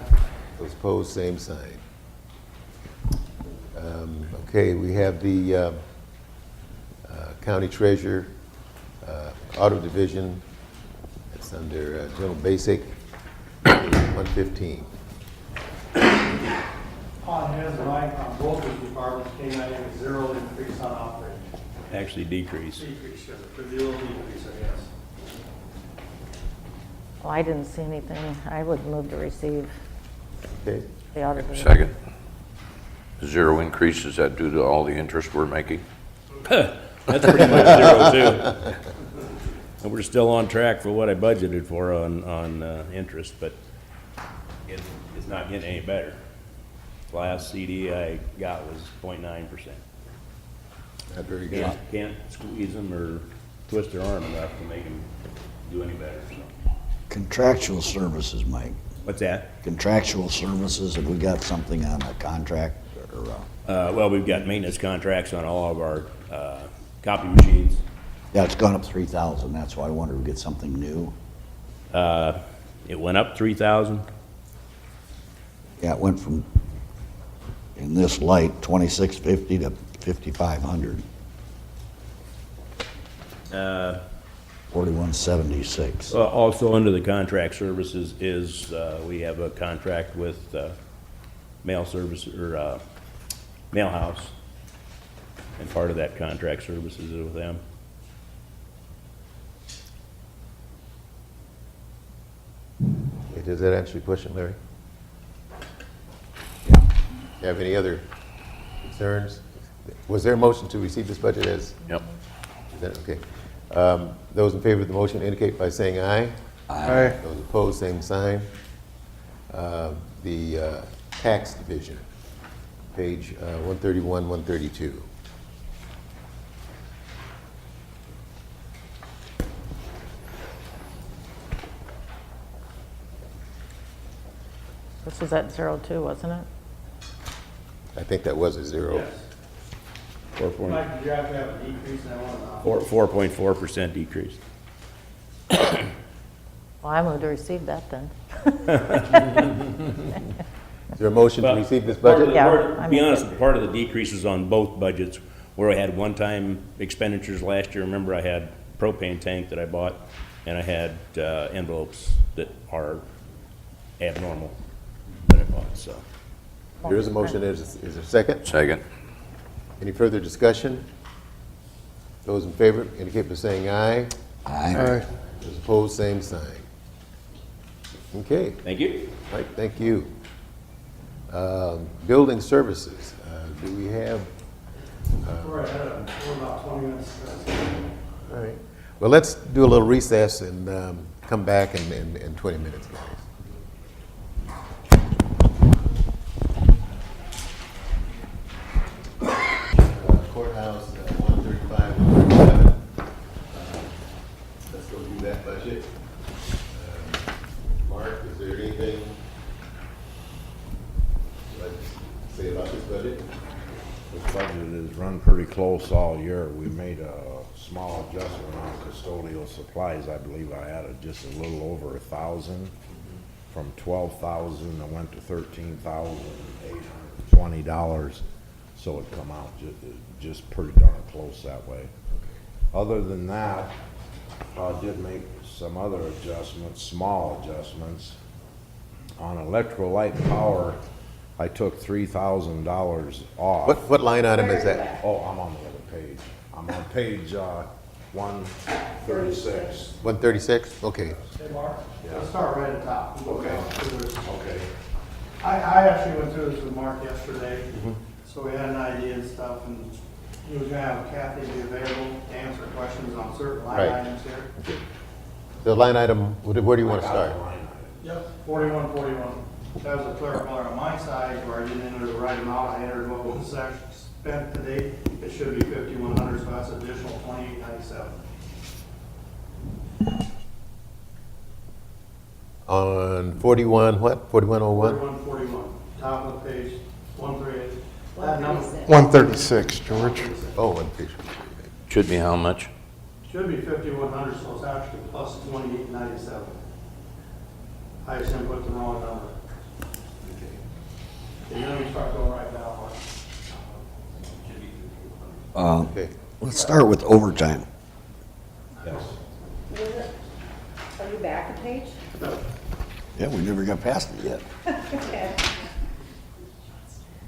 Those opposed, same sign. Okay, we have the county treasurer, auto division. It's under general basic, 115. On his right, on both of the departments, came out with 0 increase on operating. Actually decrease. Decrease, yes, for the little decrease, I guess. Well, I didn't see anything. I would move to receive Okay. the audit. Second. 0 increase, is that due to all the interest we're making? That's pretty much 0 too. And we're still on track for what I budgeted for on interest, but it's not getting any better. Last CD I got was 0.9%. Not very good. Can't squeeze them or twist their arm enough to make them do any better, so. Contractual services, Mike. What's that? Contractual services, have we got something on a contract or, Well, we've got maintenance contracts on all of our copy machines. yeah, it's gone up 3,000, that's why I wondered if we get something new. It went up 3,000. Yeah, it went from, in this light, 2,650 to 5,500, 4176. Also under the contract services is, we have a contract with mail service, or mail house. And part of that contract services is with them. Okay, does that answer your question, Larry? Yeah. You have any other concerns? Was there a motion to receive this budget as? Yep. Is that, okay. Those in favor of the motion indicate by saying aye. Aye. Those opposed, same sign. The tax division, page 131, 132. This was at 0 too, wasn't it? I think that was a 0. Yes. Mike, did you have to have a decrease in that one? 4.4% decrease. Well, I move to receive that then. Is there a motion to receive this budget? Yeah, To be I'm- honest, part of the decreases on both budgets, where I had one-time expenditures last year, remember I had propane tank that I bought, and I had envelopes that are abnormal that I bought, so. There is a motion. Is there a second? Second. Any further discussion? Those in favor indicate by saying aye. Aye. Those opposed, same sign. Okay. Thank you. Right, thank you. Building services, do we have? We're about 20 minutes. All right. Well, let's do a little recess and come back in 20 minutes, guys. Courthouse, 135, 137. Let's go do that budget. Mark, is there anything you'd like to say about this budget? This budget is run pretty close all year. We made a small adjustment on custodial supplies. I believe I added just a little over 1,000. From 12,000, I went to $13,820. so it'd come out just pretty darn close that way. Other than that, did make some other adjustments, small adjustments. On electrical light and power, I took $3,000 off. What line item is that? Oh, I'm on the other page. I'm on page 136. 136? Okay. Hey, Mark, let's start right at the top. We'll go Okay. down through this. Okay. I actually went through this with Mark yesterday, so we had an idea and stuff, and he was gonna have Kathy be available to answer questions on certain line Right. items here. The line item, where do you want to start? Yep, 4141. That was a clerical error on my side where I didn't enter the right amount. I entered what was actually spent today. It should be 5,100, so that's additional 2897. On 41, what? 4101? 4141, top of the page, 138. That number 136, George. Oh, 136. Should be how much? should be 5,100, so it's actually plus 2897. I just input the wrong number. Okay, let me start going right now, Mark. Okay. Let's start with overtime. Yes. Are you back a page? Yeah, we never got past it yet. Okay.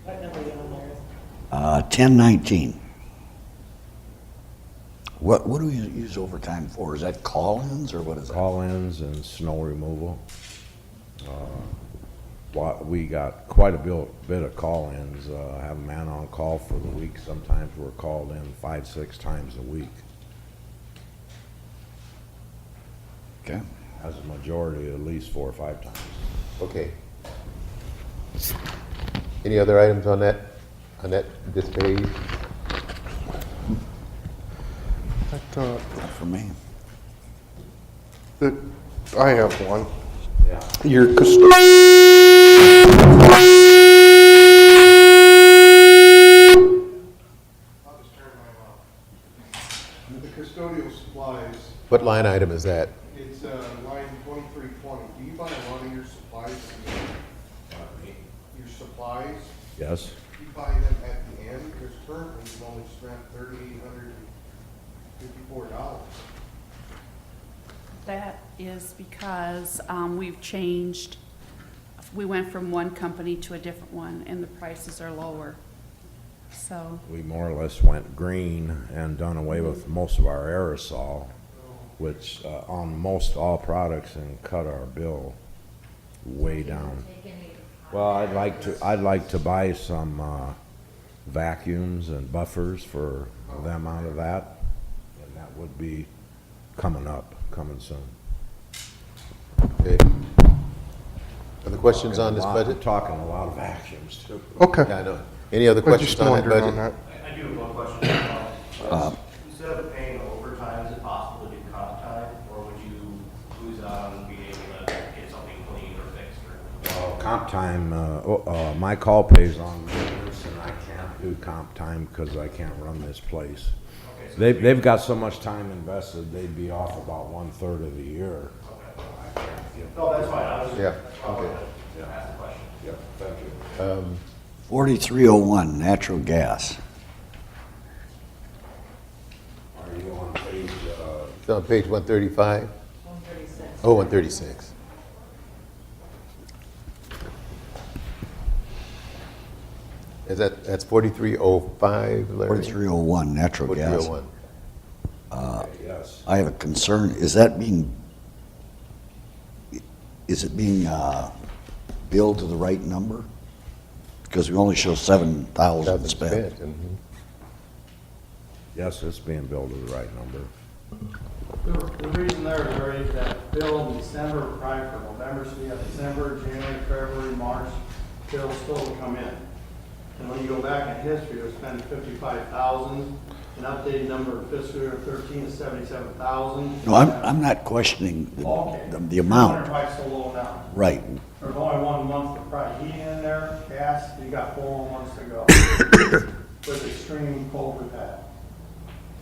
What number are you on there? 1019. What do we use overtime for? Is that call-ins or what is that? Call-ins and snow removal. We got quite a bit of call-ins. Have a man on call for the week. Sometimes we're called in 5-6 times a week. Okay. As a majority, at least 4 or 5 times. Okay. Any other items on this page? I thought Not for me. that, I have one. Yeah. Your The custodial supplies, What line item is that? it's line 2320. Do you buy a lot of your supplies? Your supplies, Yes? you buy them at the end? Because currently you've only spent $3,854. That is because we've changed, we went from one company to a different one, and the prices are lower. So, We more or less went green and done away with most of our aerosol, which on most all products, and cut our bill way down. Well, I'd like to buy some vacuums and buffers for them out of that, and that would be coming soon. Okay. Other questions on this budget? We're talking a lot of vacuums too. Okay. Yeah, I know. Any other I questions just on that wondered on budget? that. I do have one question. Instead of paying overtime, is it possible to do comp time, or would you lose out on being able to get something cleaned or fixed? Or Comp time, my call pays on maintenance, and I can't do comp time because I can't run this place. Okay, so They've got so much time invested, they'd be off about 1/3 of the year. I can't give. no, that's fine. I was Yeah, just probably okay. gonna ask the question. Yeah, thank you. 4301, natural gas. Are you on page, It's on page 135? 136. Oh, 136. That's 4305, Larry? 4301, natural gas. 4301. yes, I have a concern. Is it being billed to the right number? Because we only show 7,000 Hasn't spent. spent, mhm. yes, it's being billed to the right number. The reason there is already that bill in December, prior for November, so you have December, January, February, March, bills still to come in. And when you go back in history, it was spent 55,000, an updated number of fiscal year 13 is 77,000. No, I'm not questioning Okay. the amount. Price so low now. Right. There's only 1 month of price heating in there, gas, you got 4 more months to go. With extreme cold we've had.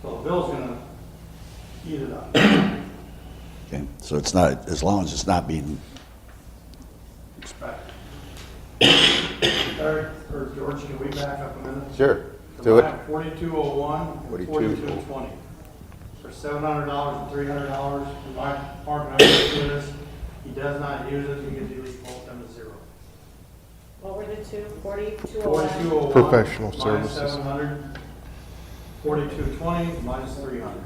So the bill's gonna eat it up. Okay, so it's not, as long as it's not being, Right. Eric, or George, can we back up a minute? Sure. Do it. Combine 4201 and 4220 for $700 and $300. And Mark and I went through this. He does not use it. You can delete both of them to zero. What were the two? 4201? 4201 Professional minus services. 700. 4220 minus 300.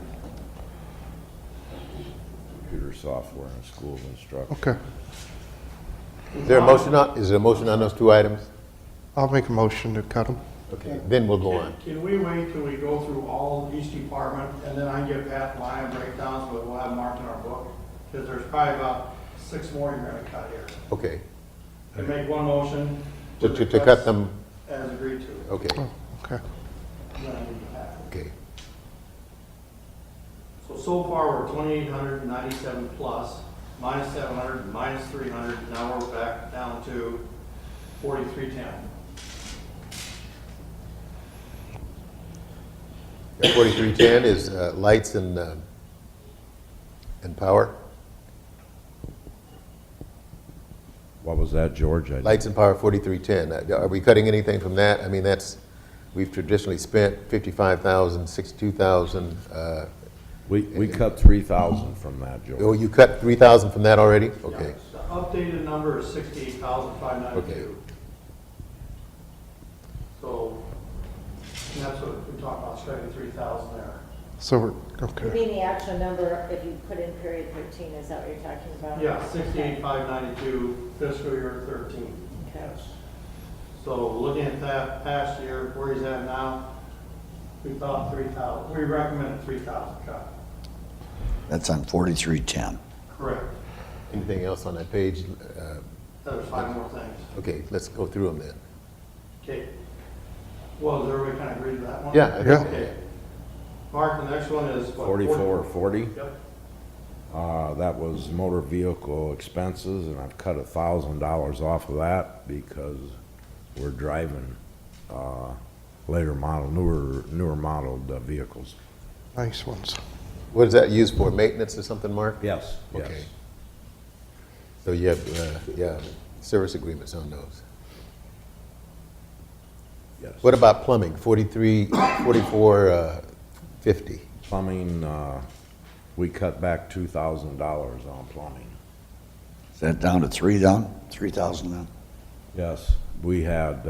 Computer software and school of instruction. Okay. Is there a motion on those two items? I'll make a motion to cut them. Okay, then we'll go on. Can we wait till we go through all each department, and then I can give Pat line breakdowns, but we'll have marked in our book? Because there's probably about 6 more you're gonna cut here. Okay. And make one motion. To with the cut cuts them, As agreed to. okay, Okay. Then I need to pass. okay. So far, we're 2,897 plus, minus 700, minus 300, now we're back down to 4,310. 4310 is lights and power. What was that, George? Lights and power, 4310. Are we cutting anything from that? I mean, we've traditionally spent 55,000, 62,000. We cut 3,000 from that, George. Oh, you cut 3,000 from that already? Okay. The updated number is 68,592. Okay. So, and that's what we talked about, striking 3,000 there. So we're, You okay. mean the actual number if you put in period 13, is that what you're talking about? Yeah, 68,592 fiscal year 13. Okay. So looking at that past year, where he's at now, we thought 3,000, we recommended 3,000 cut. That's on 4310. Correct. Anything else on that page? There's 5 more things. Okay, let's go through them then. Okay. Well, does everybody kind of agree to that one? Yeah, I think so. Okay. Mark, the next one is what? 4440? Yep. That was motor vehicle expenses, and I've cut $1,000 off of that because we're driving later model, newer modeled vehicles. Nice ones. What is that used for? Maintenance or something, Mark? Yes, yes. Okay. So you have, service agreements on those. Yes. What about plumbing? 4450. Plumbing, we cut back $2,000 on plumbing. Is that down to 3,000 then? Yes, we had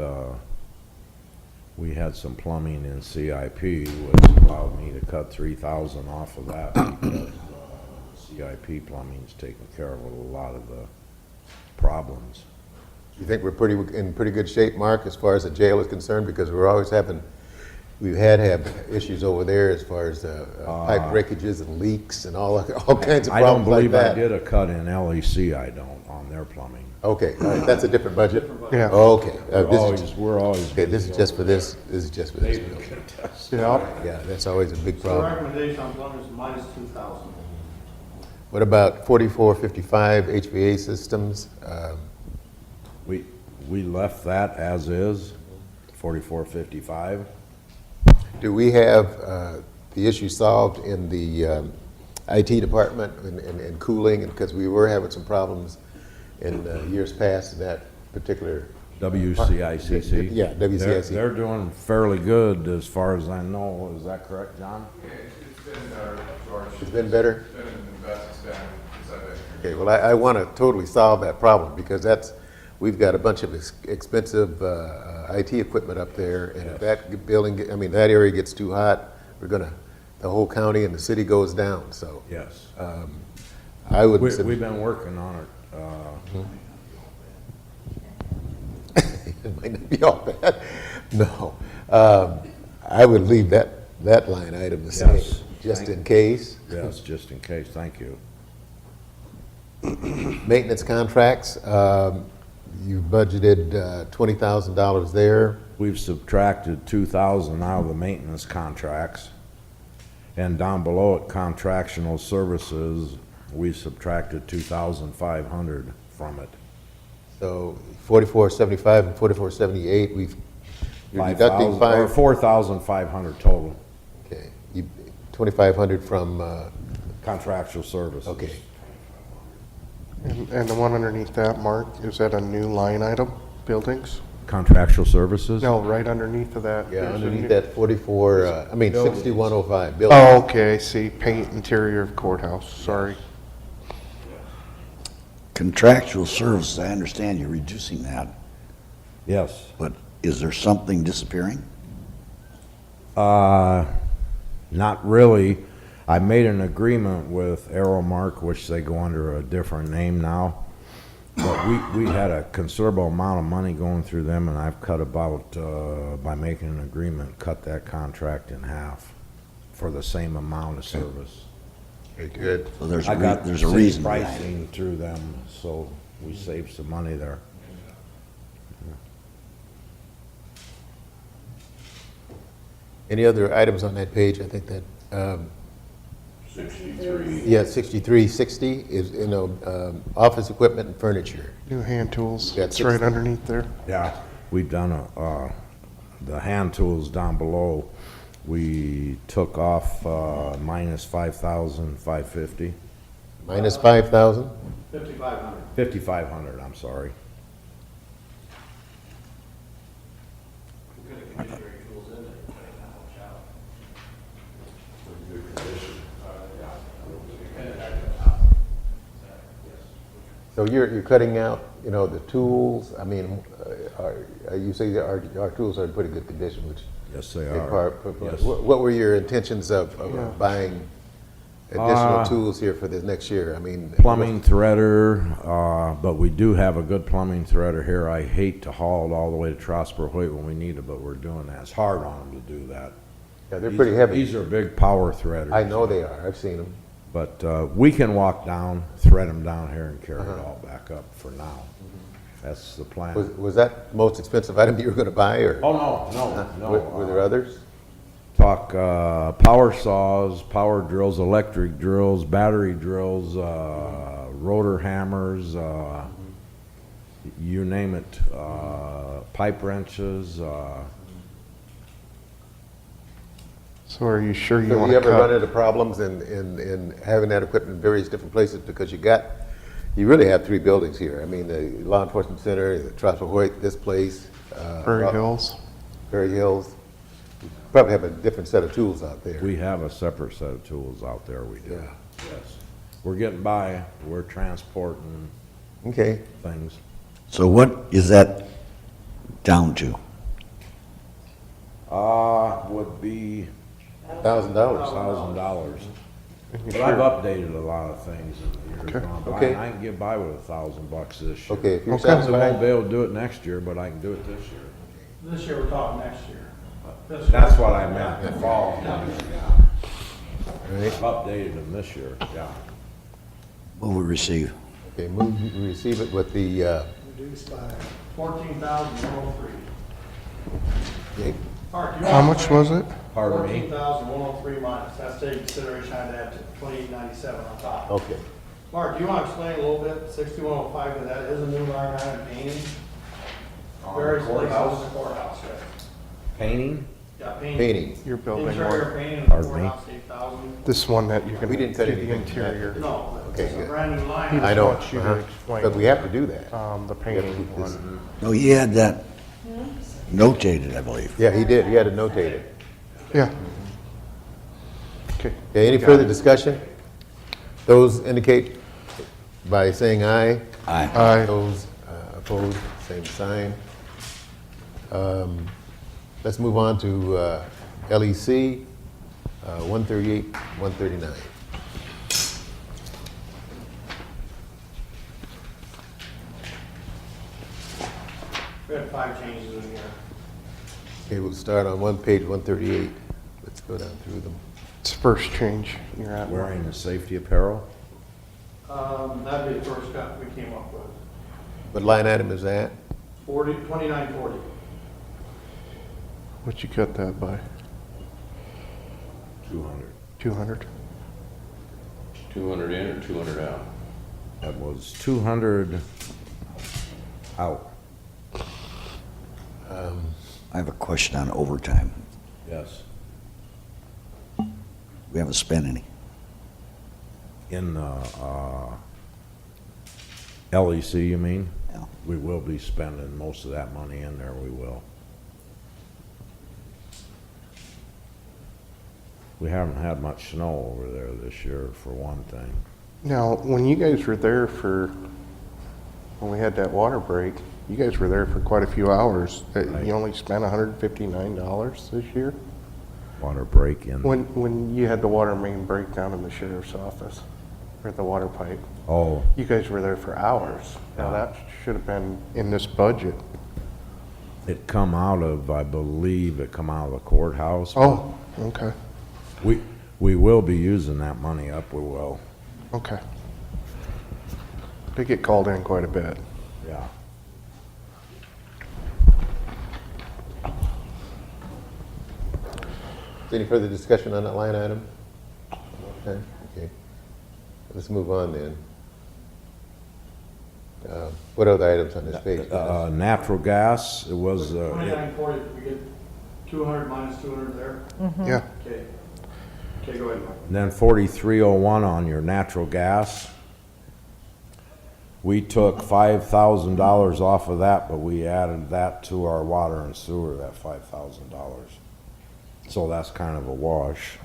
some plumbing in CIP, which allowed me to cut 3,000 off of that because CIP plumbing's taking care of a lot of the problems. You think we're in pretty good shape, Mark, as far as the jail is concerned? Because we've had issues over there as far as pipe breakages and leaks and all kinds of I don't problems like believe I that. did a cut in LEC, I don't, on their plumbing. Okay, all right, that's a different budget? Yeah. Okay. We're always. Okay, this is just for this bill. Yeah. Yeah, that's always a big So the problem. recommendation on plumbing is minus 2,000. What about 4455 HVA systems? We left that as is, 4455. Do we have the issue solved in the IT department and cooling? Because we were having some problems in years past in that particular. WCICC? Yeah, WCICC. They're doing fairly good as far as I know. Is that correct, John? It's been better, George. It's been better? It's been the best it's been since I've been here. Okay, well, I want to totally solve that problem because we've got a bunch of expensive IT equipment up there, and if that that area gets too hot, the whole county and the city goes down, so. Yes. I would. We've been working on it. It might not be all bad. No. I would leave that line item the same, Yes. just in case. Yes, just in case. Thank you. Maintenance contracts, you budgeted $20,000 there. We've subtracted 2,000 out of the maintenance contracts. And down below at contractual services, we subtracted 2,500 from it. So 4475 and 4478, you're deducting 4,500 total. Okay, 2,500 from. Contractual services. Okay. And the one underneath that, Mark, is that a new line item, buildings? Contractual services? No, right underneath of that. Yeah, there's a underneath new- that 6105 building. Oh, okay, I see, paint interior of courthouse, sorry. Contractual services, I understand you're reducing that, Yes. but is there something disappearing? Not really. I made an agreement with Aeromark, which they go under a different name now. But we had a considerable amount of money going through them, and I've cut about, by making an agreement, cut that contract in half for the same amount of service. Very good. So there's I got there's a same reason behind it. pricing through them, so we saved some money there. Any other items on that page? I think that, 63. yeah, 6360 is, office equipment and furniture. New hand tools, Yeah, it's right underneath there. Yeah, we've done the hand tools down below. We took off minus 5,550. Minus 5,000? 5,500. 5,500, I'm sorry. We could have continued your tools in there, but not much out. So you're cutting out, the tools, I mean, you say that our tools are in pretty good condition, which. Yes, they in are. part- Yes. What were your intentions of Yeah. buying additional tools here for this next year? I mean. Plumbing threader, but we do have a good plumbing threader here. I hate to haul it all the way to Trosper Hoyt when we need it, but we're doing that. It's hard on them to do that. Yeah, they're pretty heavy. These are big power threaders. I know they are, I've seen them. But we can walk down, thread them down here and carry it Uh-huh. all back up for now. That's the plan. Was that the most expensive item you were gonna buy, or? Oh, no. Were there others? Talk power saws, power drills, electric drills, battery drills, rotor hammers, you name it, pipe wrenches. So are you sure you So want you to ever run cut? into problems in having that equipment in various different places, because you really have three buildings here. I mean, the law enforcement center, the Trosper Hoyt, this place. Prairie Hills? Prairie Hills. You probably have a different set of tools out there. We have a separate set of tools out there, we do. Yeah. Yes. We're getting by, we're transporting Okay. things. So what is that down to? Would be $1,000. $1,000. You But I've sure? updated a lot of things in the years Okay. gone by, Okay. and I can get by with $1,000 this year. Okay, if you're Okay. I won't satisfied. be able to do it next year, but I can do it this year. This year, we're talking next year. This That's year- what I meant, the fall. Yeah. Right. I've updated them this year, yeah. Move we receive. Okay, move, you receive it with the, Reduced by 14,103. okay, Mark, you How want- much was it? Pardon me? 14,103 minus, that's taking consideration I'd add to 2897 on top. okay. Mark, do you want to explain a little bit, 6105, because that is a new line item painting? Various places in the courthouse, right? Painting? Yeah, painting. Painting. You're building Interior one. painting in the Pardon me? courthouse, 8,000. This one that you're going We to didn't cut do anything the from that. interior. No, Okay, it's a good. brand new line. He I just know, wants you to uh-huh. explain. But we have to do that. The We have to painting keep this- one. No, he had that notated, I believe. Yeah, he did, he had it notated. Yeah. Okay. Okay, any Got further it. discussion? Those indicate by saying aye. Aye. Aye. Those opposed, same sign. Let's move on to LEC, 138, 139. We had 5 changes in here. Okay, we'll start on page 138. Let's go down through them. It's first change you're at. Wearing the safety apparel? That'd be the first cut we came up with. What line item is that? 2940. What'd you cut that by? 200. 200? 200 in or 200 out? That was 200 out. I have a question on overtime. Yes. We haven't spent any. In LEC, you mean? Yeah. we will be spending most of that money in there, we will. We haven't had much snow over there this year, for one thing. Now, when you guys were there when we had that water break, you guys were there for quite a few hours. You only spent $159 this year? Water break in. When you had the water main breakdown in the sheriff's office, or the water pipe. Oh. You guys were there for hours. Now, that should have been in this budget. It come out of, I believe, it come out of the courthouse. Oh, okay. We will be using that money up, we will. Okay. They get called in quite a bit. Yeah. Any further discussion on that line item? Okay. Let's move on then. What other items on this page? Natural gas, it was, 2940, we get 200 minus 200 there? Yeah. Okay. Okay, go ahead, Mike. then 4301 on your natural gas. We took $5,000 off of that, but we added that to our water and sewer, that $5,000. So that's kind of a wash.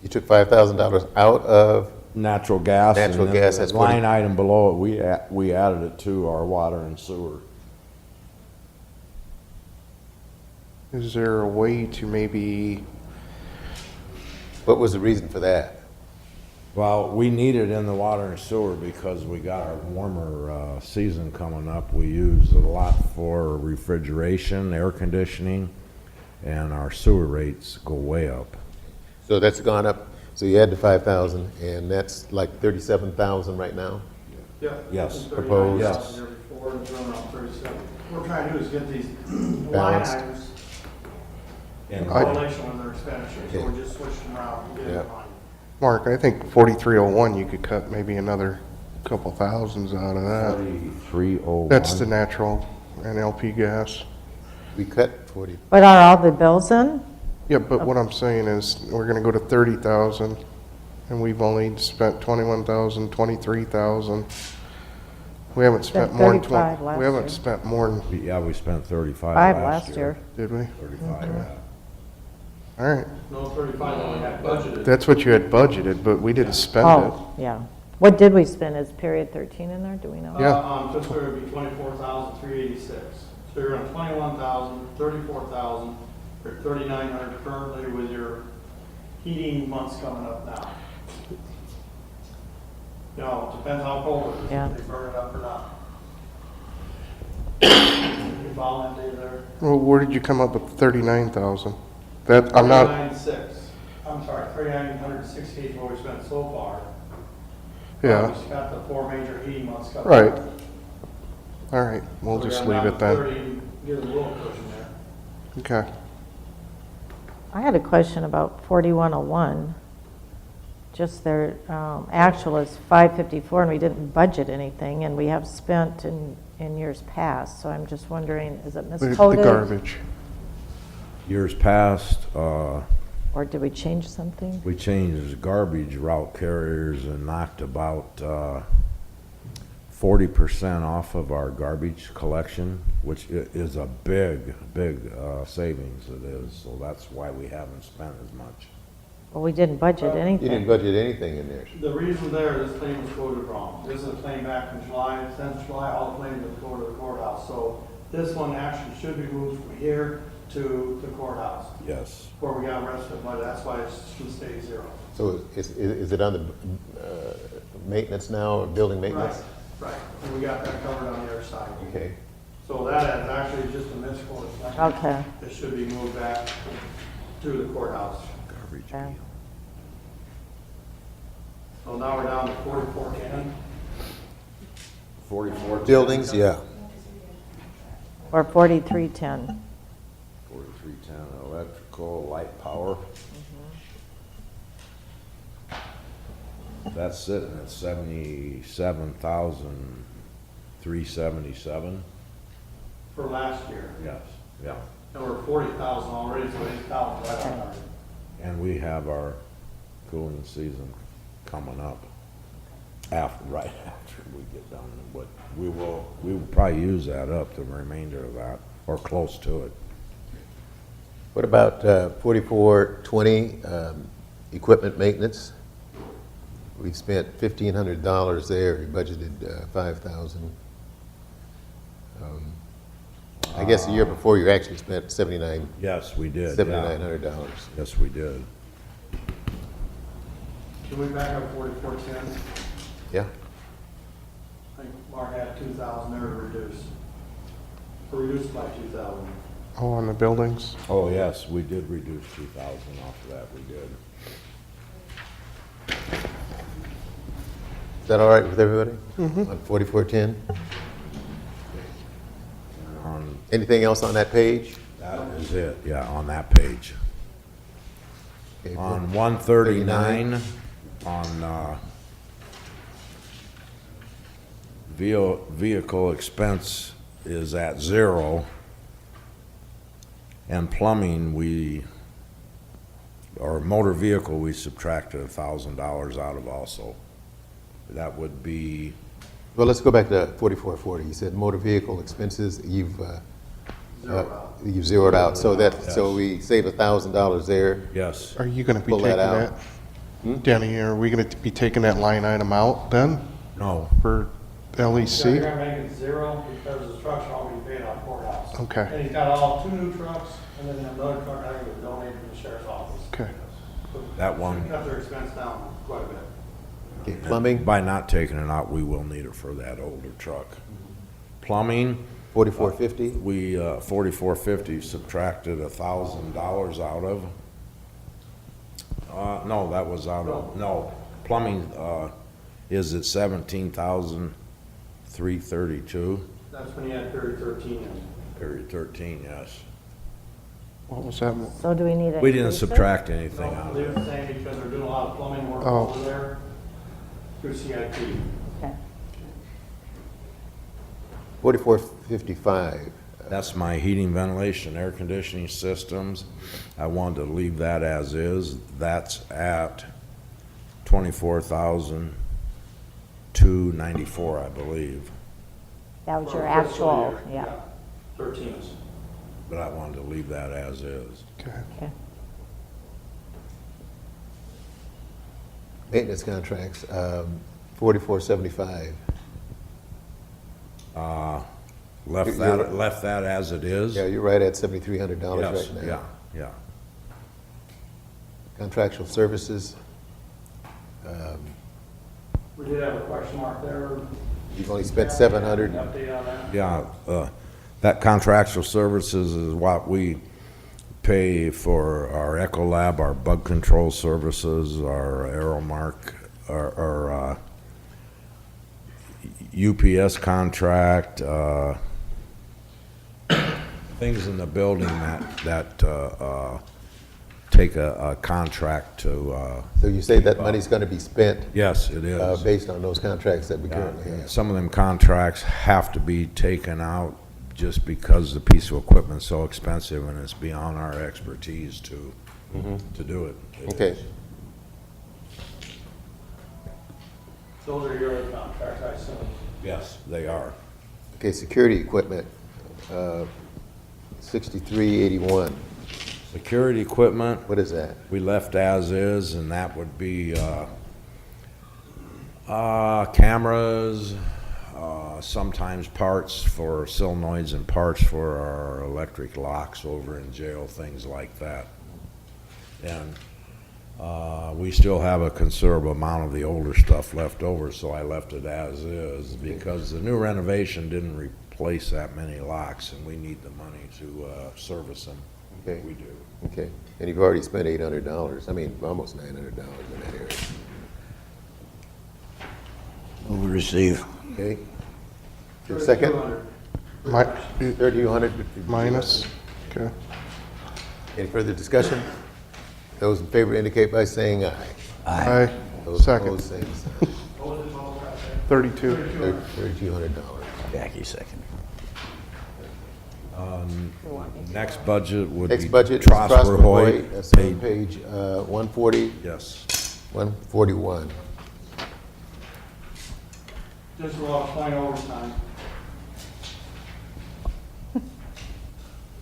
You took $5,000 out of natural gas. Natural and then gas, the that's 40 line item below it, we added it to our water and sewer. Is there a way to maybe, What was the reason for that? Well, we need it in the water and sewer because we got our warmer season coming up. We use a lot for refrigeration, air conditioning, and our sewer rates go way up. So that's gone up, so you add the 5,000, and that's like 37,000 right now? Yeah. Yes. Proposed. Yes. Year before, and it's around 37. What we're trying to do is get these line Balanced. items in And correlation with their expenditures, so Okay. we're just switching them around. and getting Yeah. in line. Mark, I think 4301, you could cut maybe another couple thousands out of that. 4301. That's the natural and LP gas. We cut 40. But are all the bills in? Yeah, but what I'm saying is, we're gonna go to 30,000, and we've only spent 21,000, 23,000. We haven't spent more than 35 20, last we haven't year. spent more than, Yeah, we spent 35 Five last last year. did we? 35, yeah. All right, No, 35 only had budgeted. that's what you had budgeted, but we didn't spend it. Oh, yeah. What did we spend? Is period 13 in there? Do we know? Yeah. Fiscal year would be 24,386. So you're on 21,000, 34,000, or 3,900 currently with your heating months coming up now. You know, it depends how cold it is, Yeah. if they burn it up or not. You follow that data there? Well, where did you come up with 39,000? That, I'm not, 396. I'm sorry, 3,968 is what we spent so far. yeah, We just got the 4 major heating months coming right. up. All right, we'll So we just got leave down it to then. 30 and Get a little cushion there. Okay. I had a question about 4101. Just their actual is 554, and we didn't budget anything, and we have spent in years past. So I'm just wondering, is it The miscoded? garbage. Years past, Or did we change something? we changed garbage route carriers and knocked about 40% off of our garbage collection, which is a big savings it is. So that's why we haven't spent as much. Well, we didn't budget You anything. didn't budget anything in there. The reason there, this claim was quoted wrong. This is a claim back in July, since July, all the claims have go to the courthouse. So this one actually should be moved from here to the courthouse, Yes. where we got arrested, but that's why it should stay 0. So is it on the maintenance now, or building maintenance? Right, and we got that covered on the other side. Okay. So that is actually just a misquote. Okay. It should be moved back to the courthouse. Garbage. Okay. So now we're down to 4410. 44. Buildings, yeah. Or 4310. 4310 electrical, light power. That's sitting at 77,377. For last year. Yes, yeah. And we're 40,000 already, so 8,000 right on target. And we have our cooling season coming up. Right after we get done, but we will probably use that up, the remainder of that, or close to it. What about 4420, equipment maintenance? We spent $1,500 there, we budgeted $5,000. I guess the year before you actually spent Yes, we did. yeah. $7,900. Yes, we did. Can we back up 4410? Yeah, I think Mark had 2,000 there to reduce. Or reduce by 2,000. Oh, on the buildings? Oh, yes, we did reduce 2,000 off of that, we did. is that all right with everybody? On 4410? On, Anything else on that page? that is it, yeah, on that page. Okay, On 139, on vehicle expense is at 0. And plumbing, or motor vehicle, we subtracted $1,000 out of also. That would be, Well, let's go back to 4440. You said motor vehicle expenses, you've zeroed out. So so we save $1,000 there. yes. Are you gonna be Pull taking that out. that? Danny, are we gonna be taking that line item out then No, for So you're LEC? gonna make it 0 because the trucks are already paid out of courthouse. Okay. And he's got all 2 new trucks, and then another truck I think was donated from the sheriff's office. Okay. So that one, cut their expense down quite a bit. Okay, plumbing, by not taking it out, we will need it for that older truck. Plumbing, 4450. we, 4450 subtracted $1,000 out of. No, that was out of, no, plumbing, is at 17,332, That's when you had period 13 in. period 13, yes. What was that? So do we need to We didn't increase it? subtract anything No, out they of were it. saying because they're doing a lot of plumbing work Oh. over there through CIP. Okay. 4455. That's my heating, ventilation, air conditioning systems. I wanted to leave that as is. That's at 24,294, I believe. That was your For fiscal actual, year, yeah. 13. But I wanted to leave that as is. Okay. Okay. Maintenance contracts, 4475. Left that as it is. Yeah, you're right at $7,300 Yes, right now. yeah, yeah. Contractual services, We did have a question mark there. you've only spent 700. Update on that? Yeah, that contractual services is what we pay for our Ecolab, our bug control services, our Aeromark, our UPS contract, things in the building that take a contract to. So you say that money's going to be spent Yes, it is. based on those contracts that we currently have. Some of them contracts have to be taken out just because the piece of equipment's so expensive and it's beyond our expertise to do it. It Okay. is. Those are your contracts, I assume. Yes, they are. Okay, security equipment, 6381. Security equipment, What is that? we left as is, and that would be cameras, sometimes parts for solenoids and parts for our electric locks over in jail, things like that. And we still have a considerable amount of the older stuff left over, so I left it as is, because the new renovation didn't replace that many locks, and we need the money to service them. Okay. We do. Okay, and you've already spent $800, I mean, almost $900 in that area. Move we receive. Okay? Your second? 3,200. Minus, okay. Any further discussion? Those in favor indicate by saying aye. Aye. Those Second. opposed, same sign. 32. $3,200. Jackie, second. Next budget would Next be budget is Prosper Prosper Hoyt. Hoyt, that's on page 140, Yes. 141. Just will explain overtime.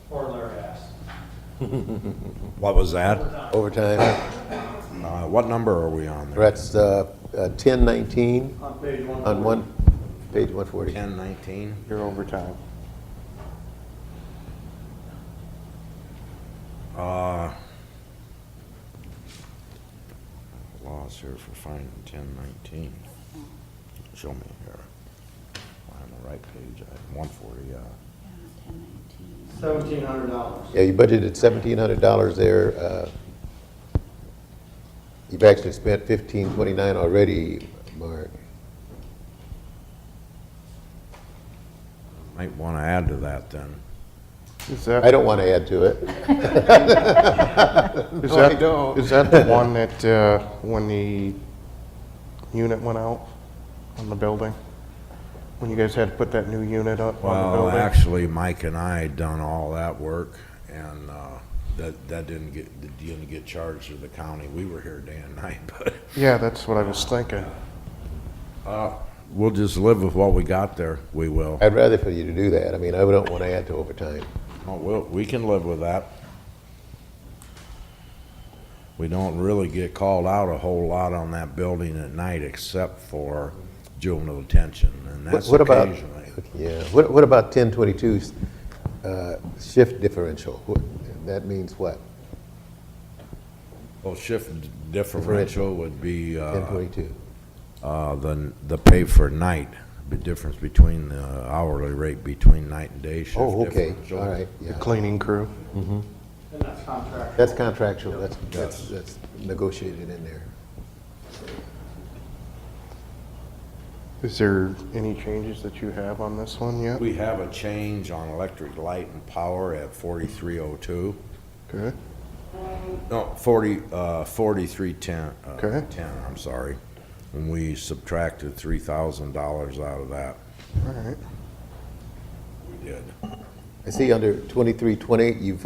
Or Larry asked. What was that? Overtime. What number are we on there? That's 1019 On page one. on page 140. 1019? Your overtime. Loss here for finding 1019. Show me here. On the right page, 140, yeah. $1,700. Yeah, you budgeted $1,700 there. You've actually spent $1,529 already, Mark. Might want to add to that then. Is that? I don't want to add to it. Is No, I that, don't. is that the one that, when the unit went out on the building? When you guys had to put that new unit up on the Well, building? actually, Mike and I done all that work, and that didn't get charged to the county. We were here day and night, but Yeah, that's what I was thinking. we'll just live with what we got there. We will. I'd rather for you to do that. I mean, I don't want to add to overtime. Oh, we can live with that. We don't really get called out a whole lot on that building at night except for juvenile detention, and that's What about, occasionally. yeah, what about 1022's shift differential? That means what? Well, shift differential would be 1022. the pay for night, the difference between the hourly rate between night and day shift. Oh, okay, differential. all right, The yeah. cleaning crew. Mm-hmm. And that's contractual. That's contractual, that's negotiated in there. Is there any changes that you have on this one yet? We have a change on electric light and power at 4302. Okay. No, 4310. Okay. 10, I'm sorry. And we subtracted $3,000 out of that. All right. We did. I see under 2320, you've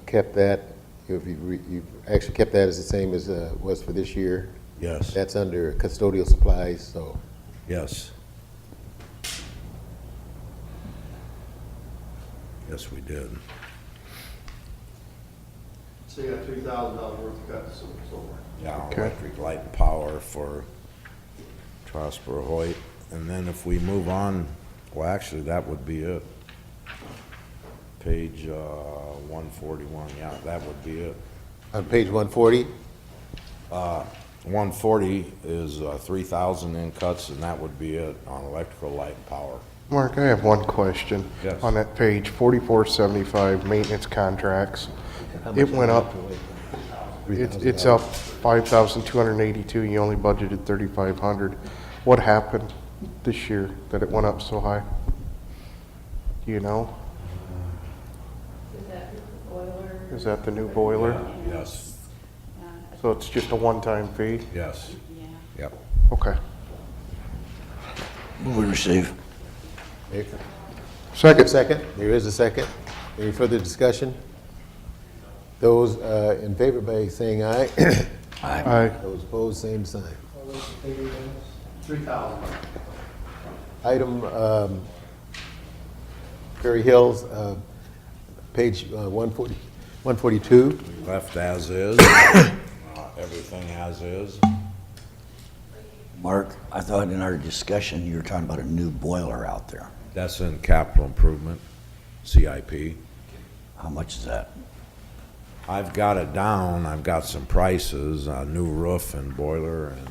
kept that, you've actually kept that as the same as was for this year. Yes. That's under custodial supplies, so. Yes. Yes, we did. So you got $3,000 worth of cuts so far. Yeah, Okay. electric light and power for Trosper Hoyt. And then if we move on, well, actually, that would be it. Page 141, yeah, that would be it. On page 140, 140 is 3,000 in cuts, and that would be it on electrical light and power. Mark, I have one question. Yes. On that page, 4475, maintenance contracts, it went up, it's up 5,282, you only budgeted 3,500. What happened this year that it went up so high? Do you know? Is that boiler? Is that the new boiler? Yes, So it's just a one-time fee? yes. Yeah. Yep. Okay. Move we receive. Second. second, there is a second. Any further discussion? Those in favor by saying aye. Aye. Those opposed, same sign. All those in favor, Dennis? 3,000. Item Prairie Hills, page 142. Left as is, everything as is. Mark, I thought in our discussion, you were talking about a new boiler out there. That's in capital improvement, CIP. How much is that? I've got it down, I've got some prices, new roof and boiler, and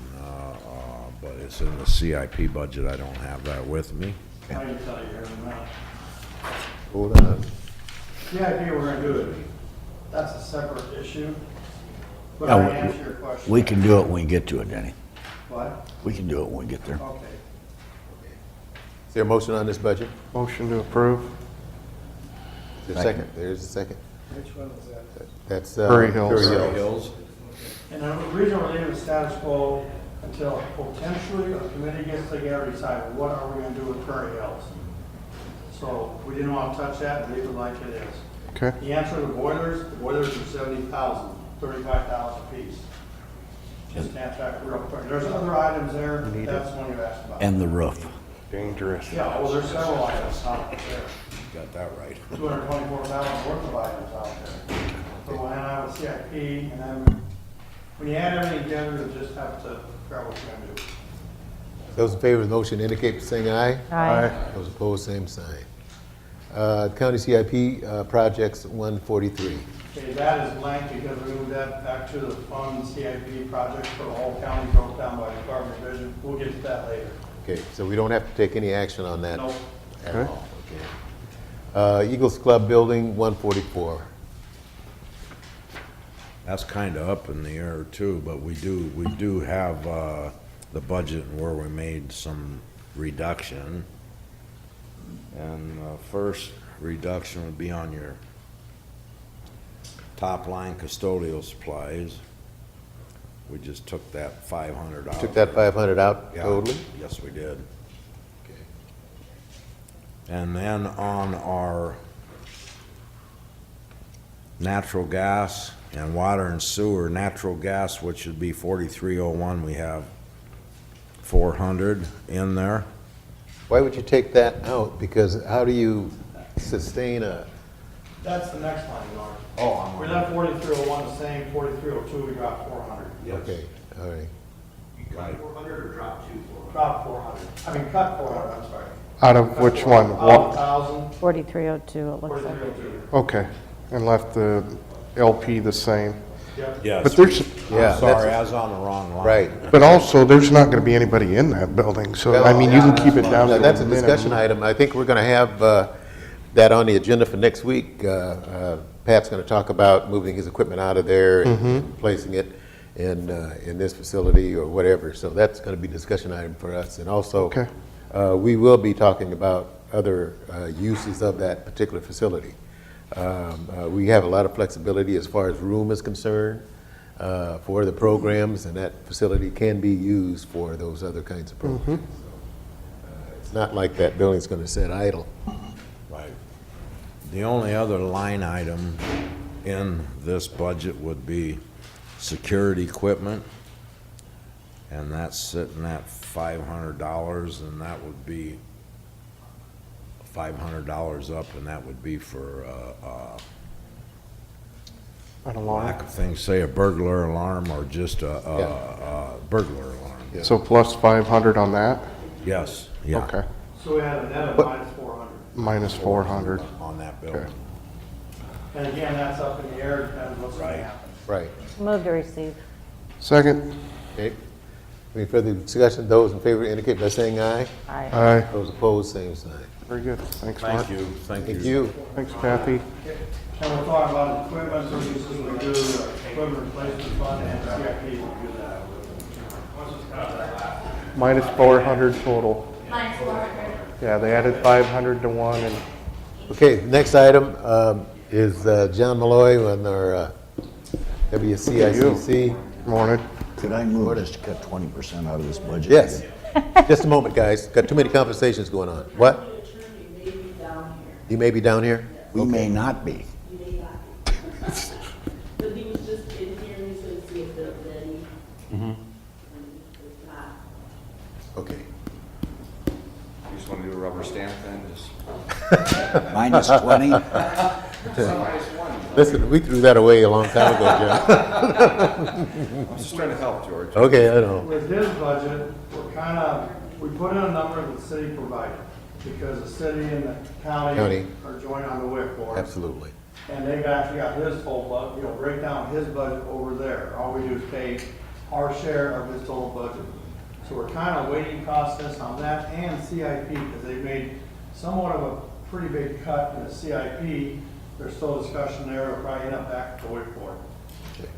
but it's in the CIP budget, I don't have that with me. I can tell you here in a minute. Hold on. CIP, we're gonna do it. That's a separate issue. But Yeah, I answer your question. We can do it when we get to it, Denny. What? We can do it when we get there. Okay. Is there a motion on this budget? Motion to approve? Is there a second? There is a second. Which one was that? That's Prairie Hills. Prairie Hills. And the reason we're leaving the status quo until potentially a committee gets together and decide what are we gonna do with Prairie Hills. So we didn't want to touch that and leave it like it is. Okay. The answer to the boilers are 70,000, 35,000 apiece. Just snap back real quick. There's other items there, Need it. that's one you asked about. And the roof. Dangerous. Yeah, well, there's several items out there. Got that right. 224,000 worth of items out there. So when I have a CIP, and then when you add everything together, you just have to figure out what you're gonna do. Those in favor of the motion indicate by saying aye. Aye. Those opposed, same sign. County CIP projects 143. Okay, that is blank because we moved that back to the fund CIP project for the whole county, broke down by department division. We'll get to that later. Okay, so we don't have to take any action on that Nope. at Okay. all. Okay. Eagles Club Building 144. That's kind of up in the air too, but we do have the budget where we made some reduction. And first reduction would be on your top line custodial supplies. We just took that 500 out. Took that 500 out Yeah, totally? yes, we did. And then on our natural gas and water and sewer, natural gas, which would be 4301, we have 400 in there. Why would you take that out? Because how do you sustain a, That's the next line, Norm. Oh, I'm We left 4301 the same, 4302, we dropped 400. okay, all right. Right. 400 or drop 2 Dropped 400. I mean, cut 400, I'm sorry. Out of Cut which 400. one? Out of What? 1,000, 4302, it looks like. 4302. Okay, and left the LP the same. Yep. Yes. But there's, Yeah, Sorry, that's- I was on the wrong line. Right. but also, there's not gonna be anybody in that building, so, I mean, you can keep it down to a That's a discussion minimum. item. I think we're going to have that on the agenda for next week. Pat's going to talk about moving his equipment out of there and placing it in this facility or whatever. So that's going to be a discussion item for us. And also, Okay. we will be talking about other uses of that particular facility. We have a lot of flexibility as far as room is concerned for the programs, and that facility can be used for those other kinds of programs. It's not like that building's going to sit idle. Right. The only other line item in this budget would be security equipment, and that's sitting at $500, and that would be $500 up, and that would be for An alarm. lack of things, say a burglar alarm or just a burglar alarm. So plus 500 on that? Yes, yeah. Okay, So we had a net of But- minus 400. minus 400. On that building. Okay. And again, that's up in the air, depends what's going to Right. happen. Right. Move to receive. Second? Okay. Any further discussion? Those in favor indicate by saying aye. Aye. Aye. Those opposed, same sign. Very good. Thanks, Mark. Thank you, thank you. Thank you. Thanks, Kathy. And we're talking about equipment purchases, we do equipment replacement fund and CIP, we do that. Minus 400 total. Minus 400. Yeah, they added 500 to one, and Okay, next item is John Malloy on our WCICC. morning. Could I move us to cut 20% out of this budget? Yes. Just a moment, guys. Got too many conversations going on. What? You may be down here? We may not be. But he was just in here, and he's gonna see if they're ready. And if not, Okay. You just want to do a rubber stamp then, just? Minus 20? Listen, we threw that away a long time ago, John. I'm just trying to help, George. Okay, I know. With his budget, we put in a number that the city provided, because the city and the county are joined on the WIC board. Absolutely. And they've actually got his whole, break down his budget over there. All we do is pay our share of his total budget. So we're kind of waiting process on that and CIP, because they've made somewhat of a pretty big cut in the CIP. There's still discussion there, it'll probably end up back at the WIC board. Okay.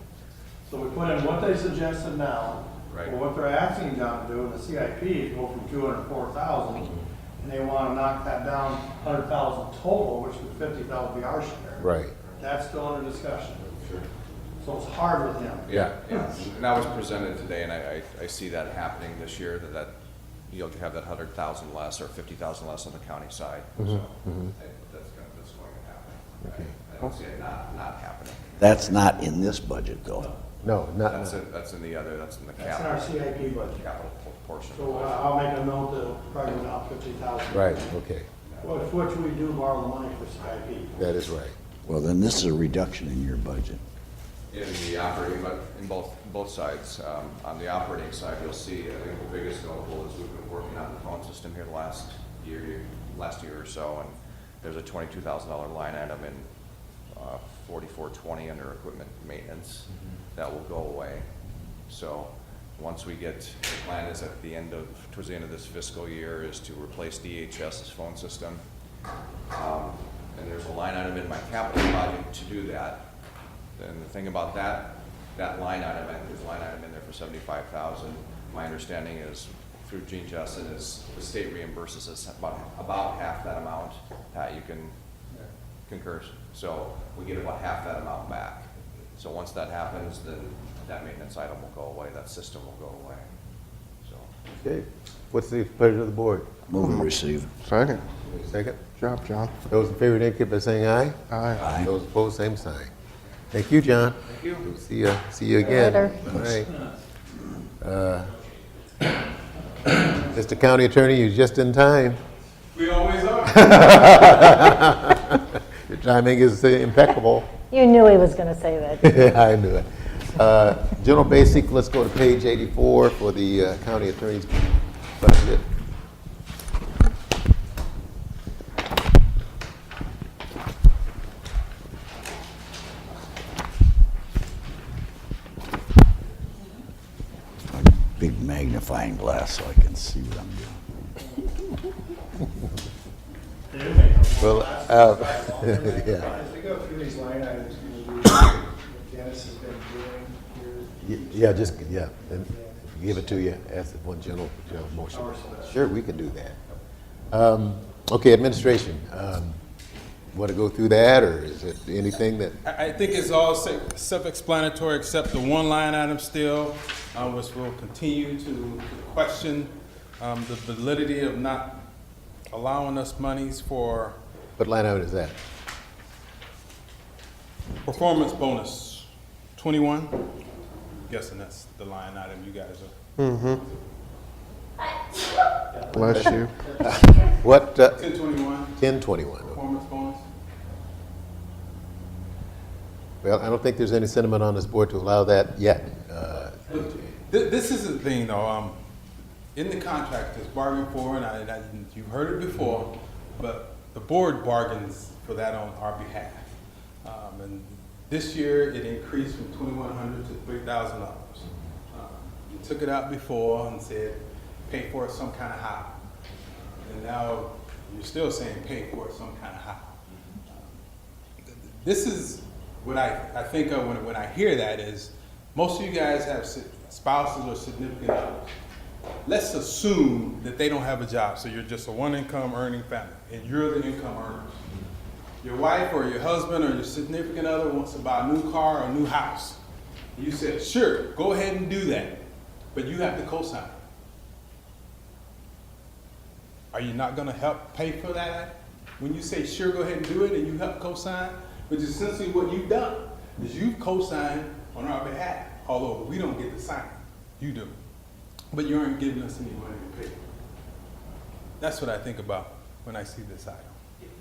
So we put in what they suggested now, Right. or what they're asking John to do in the CIP is go from 204,000, and they want to knock that down 100,000 total, which would 50,000 be our share. Right. That's still under discussion. So it's hard with him. Yeah, and that was presented today, and I see that happening this year, that you'll have that 100,000 less or 50,000 less on the county side. So that's going to happen. I don't see it not happening. That's not in this budget, though. No, not, That's in the other, that's in the That's in capital. our CIP budget. Capital portion. So I'll make a note to probably go down 50,000. right, okay, Which we do borrow the money for CIP. that is right. Well, then this is a reduction in your budget. In the operating, but in both sides. On the operating side, you'll see, I think the biggest notable is we've been working on the phone system here the last year or so, and there's a $22,000 line item in 4420 under equipment maintenance that will go away. So once we get, the plan is at the end of, towards the end of this fiscal year is to replace DHS's phone system. And there's a line item in my capital project to do that. And the thing about that line item, I think there's a line item in there for $75,000. My understanding is through Gene Justin is the state reimburses us about half that amount. You can concur. So we get about half that amount back. So once that happens, then that maintenance item will go away, that system will go away. So. Okay, what's the pleasure of the board? Move and receive. Second. Second? Good job, John. Those in favor indicate by saying aye. Aye. Aye. Those opposed, same sign. Thank you, John. Thank you. See you again. Later. All right. Mr. County Attorney, you're just in time. We always are. Your timing is impeccable. You knew he was going to say that. I knew it. General basic, let's go to page 84 for the county attorney's budget. Big magnifying glass so I can see what I'm doing. Well, yeah. As we go through these line items, can you read what Dennis has been doing here? Yeah, and give it to you as one general motion. Sure, we can do that. Okay, administration, want to go through that, or is it anything that? I think it's all self-explanatory except the one line item still, which will continue to question the validity of not allowing us monies for What line item is that? performance bonus. 21? Guessing that's the line item you guys are. Mm-hmm. Bless you. What? 1021. 1021. Performance bonus. Well, I don't think there's any sentiment on this board to allow that yet. This is the thing, though. In the contract, it's bargained for, and you've heard it before, but the board bargains for that on our behalf. And this year, it increased from $2,100 to $3,000. You took it out before and said, pay for it some kind of how. And now you're still saying pay for it some kind of how. This is what I think of when I hear that is, most of you guys have spouses or significant others. Let's assume that they don't have a job, so you're just a one-income earning family, and you're the income earners. Your wife or your husband or your significant other wants to buy a new car or a new house. You said, sure, go ahead and do that, but you have to co-sign. Are you not going to help pay for that? When you say, sure, go ahead and do it, and you help co-sign, which is essentially what you've done, is you've co-signed on our behalf, although we don't get to sign it. You do. But you aren't giving us any money to pay. That's what I think about when I see this item.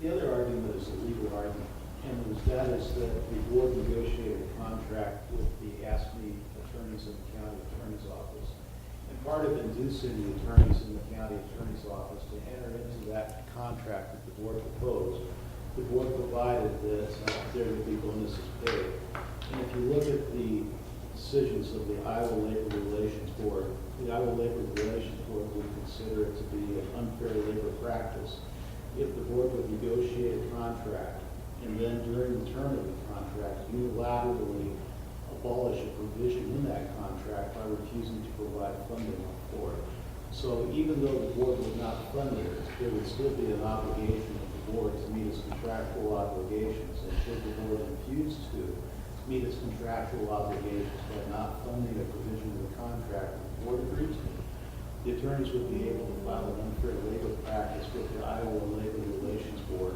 The other argument is a legal argument, and that is that the board negotiated a contract with the ASME attorneys in the county attorney's office. And part of inducing the attorneys in the county attorney's office to enter into that contract that the board proposed, the board provided that there would be bonuses paid. And if you look at the decisions of the Iowa Labor Relations Board, the Iowa Labor Relations Board would consider it to be an unfair labor practice if the board would negotiate a contract and then during the term of the contract unilaterally abolish a provision in that contract by refusing to provide funding for it. So even though the board would not fund it, there would still be an obligation of the board to meet its contractual obligations. And should the board refuse to meet its contractual obligations by not funding a provision of the contract the board agreed to, the attorneys would be able to file an unfair labor practice with the Iowa Labor Relations Board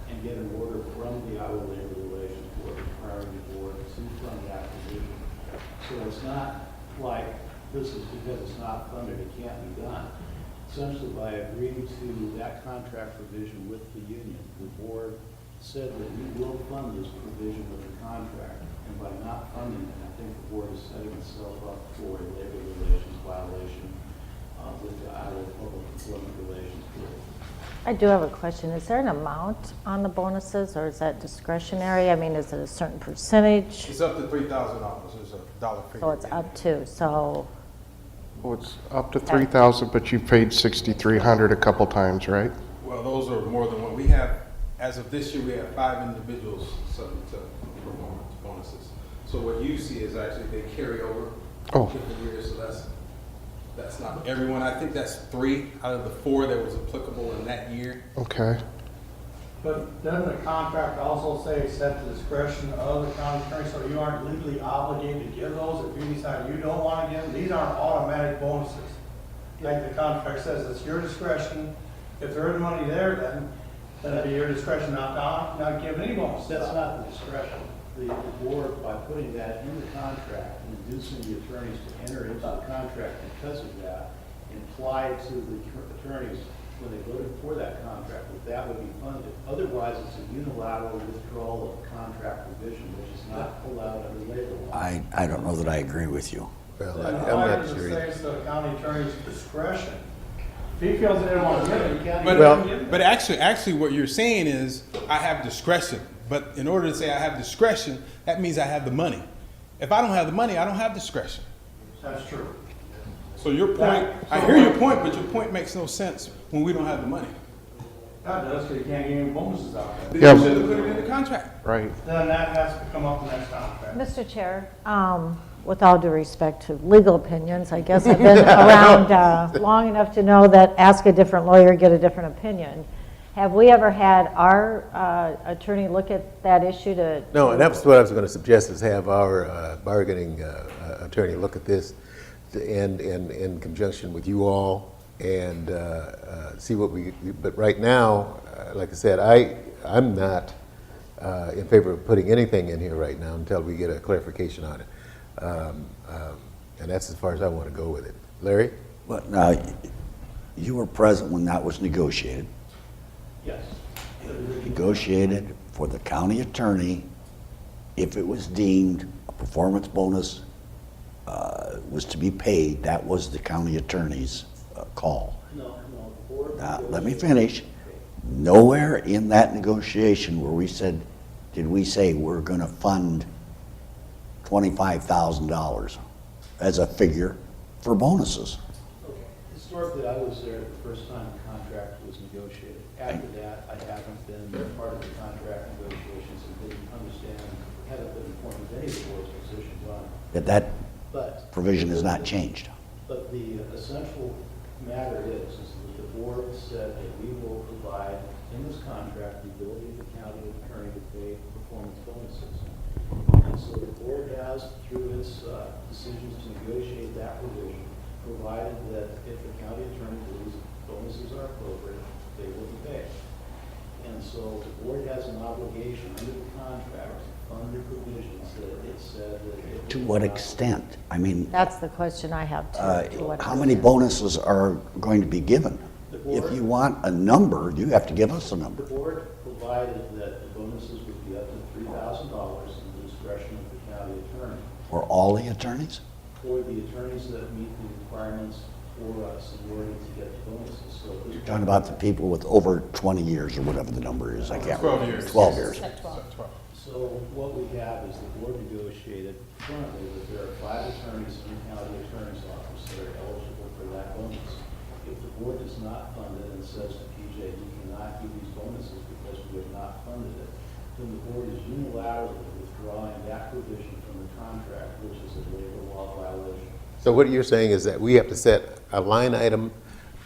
and get an order from the Iowa Labor Relations Board requiring the board to fund that provision. So it's not like this is because it's not funded, it can't be done. Essentially, by agreeing to that contract provision with the union, the board said that we will fund this provision of the contract. And by not funding it, I think the board is setting itself up for a labor relations violation with the Iowa Public Employment Relations Board. I do have a question. Is there an amount on the bonuses, or is that discretionary? I mean, is it a certain percentage? It's up to $3,000, there's a dollar figure. So it's up to, so, Well, it's up to 3,000, but you paid 6,300 a couple times, right? Well, those are more than one. We have, as of this year, we have 5 individuals subject to performance bonuses. So what you see is actually they carry over different years, so that's not everyone. I think that's 3 out of the 4 that was applicable in that year. Okay. But doesn't the contract also say it's at the discretion of the county attorney, so you aren't legally obligated to give those if you decide you don't want to give them? These aren't automatic bonuses. Like the contract says, it's your discretion. If there isn't money there, then it'd be your discretion not give any bonuses. That's not the discretion. The board, by putting that in the contract and inducing the attorneys to enter into the contract because of that, implied to the attorneys when they voted for that contract that would be funded. Otherwise, it's a unilateral withdrawal of contract provision, which is not allowed under labor law. I don't know that I agree with you. Well, Then I'm why not does it sure. say it's the county attorney's discretion? If he feels they don't want to give it, he can't But, even give it. but actually what you're saying is I have discretion. But in order to say I have discretion, that means I have the money. If I don't have the money, I don't have discretion. That's true. So your point, I hear your point, but your point makes no sense when we don't have the money. That does, because you can't give any bonuses out there. Then you should have put it in the contract. Right. Then that has to come up in that contract. Mr. Chair, with all due respect to legal opinions, I guess I've been around long enough to know that ask a different lawyer, get a different opinion. Have we ever had our attorney look at that issue to? No, and that's what I was going to suggest, is have our bargaining attorney look at this and in conjunction with you all and see what we, but right now, like I said, I'm not in favor of putting anything in here right now until we get a clarification on it. And that's as far as I want to go with it. Larry? But now, you were present when that was negotiated. Yes. Negotiated for the county attorney, if it was deemed a performance bonus was to be paid, that was the county attorney's call. No, the board. Now, let me finish. Nowhere in that negotiation where we said, did we say we're going to fund $25,000 as a figure for bonuses? Okay. Historically, I was there the first time the contract was negotiated. After that, I haven't been part of the contract negotiations and didn't understand, haven't been informed of any of the board's positions on it. That But provision has not changed. But the essential matter is that the board said that we will provide in this contract the ability of the county attorney to pay performance bonuses. And so the board has, through its decisions to negotiate that provision, provided that if the county attorney believes bonuses are appropriate, they will be paid. And so the board has an obligation under the contract to fund the provisions that it said that it To would what not- extent? I mean, That's the question I have too. To what how many extent? bonuses are going to be given? The board- If you want a number, you have to give us a number. The board provided that the bonuses would be up to $3,000 in the discretion of the county attorney. For all the attorneys? For the attorneys that meet the requirements for us in order to get the bonuses. So if this- You're talking about the people with over 20 years or whatever the number is, I can't 12 remember. years. 12 years. So what we have is the board negotiated currently that there are 5 attorneys in the county attorney's office that are eligible for that bonus. If the board does not fund it and says to PJ, you cannot give these bonuses because we have not funded it, then the board is unilaterally withdrawing that provision from the contract, which is a labor law violation. So what you're saying is that we have to set a line item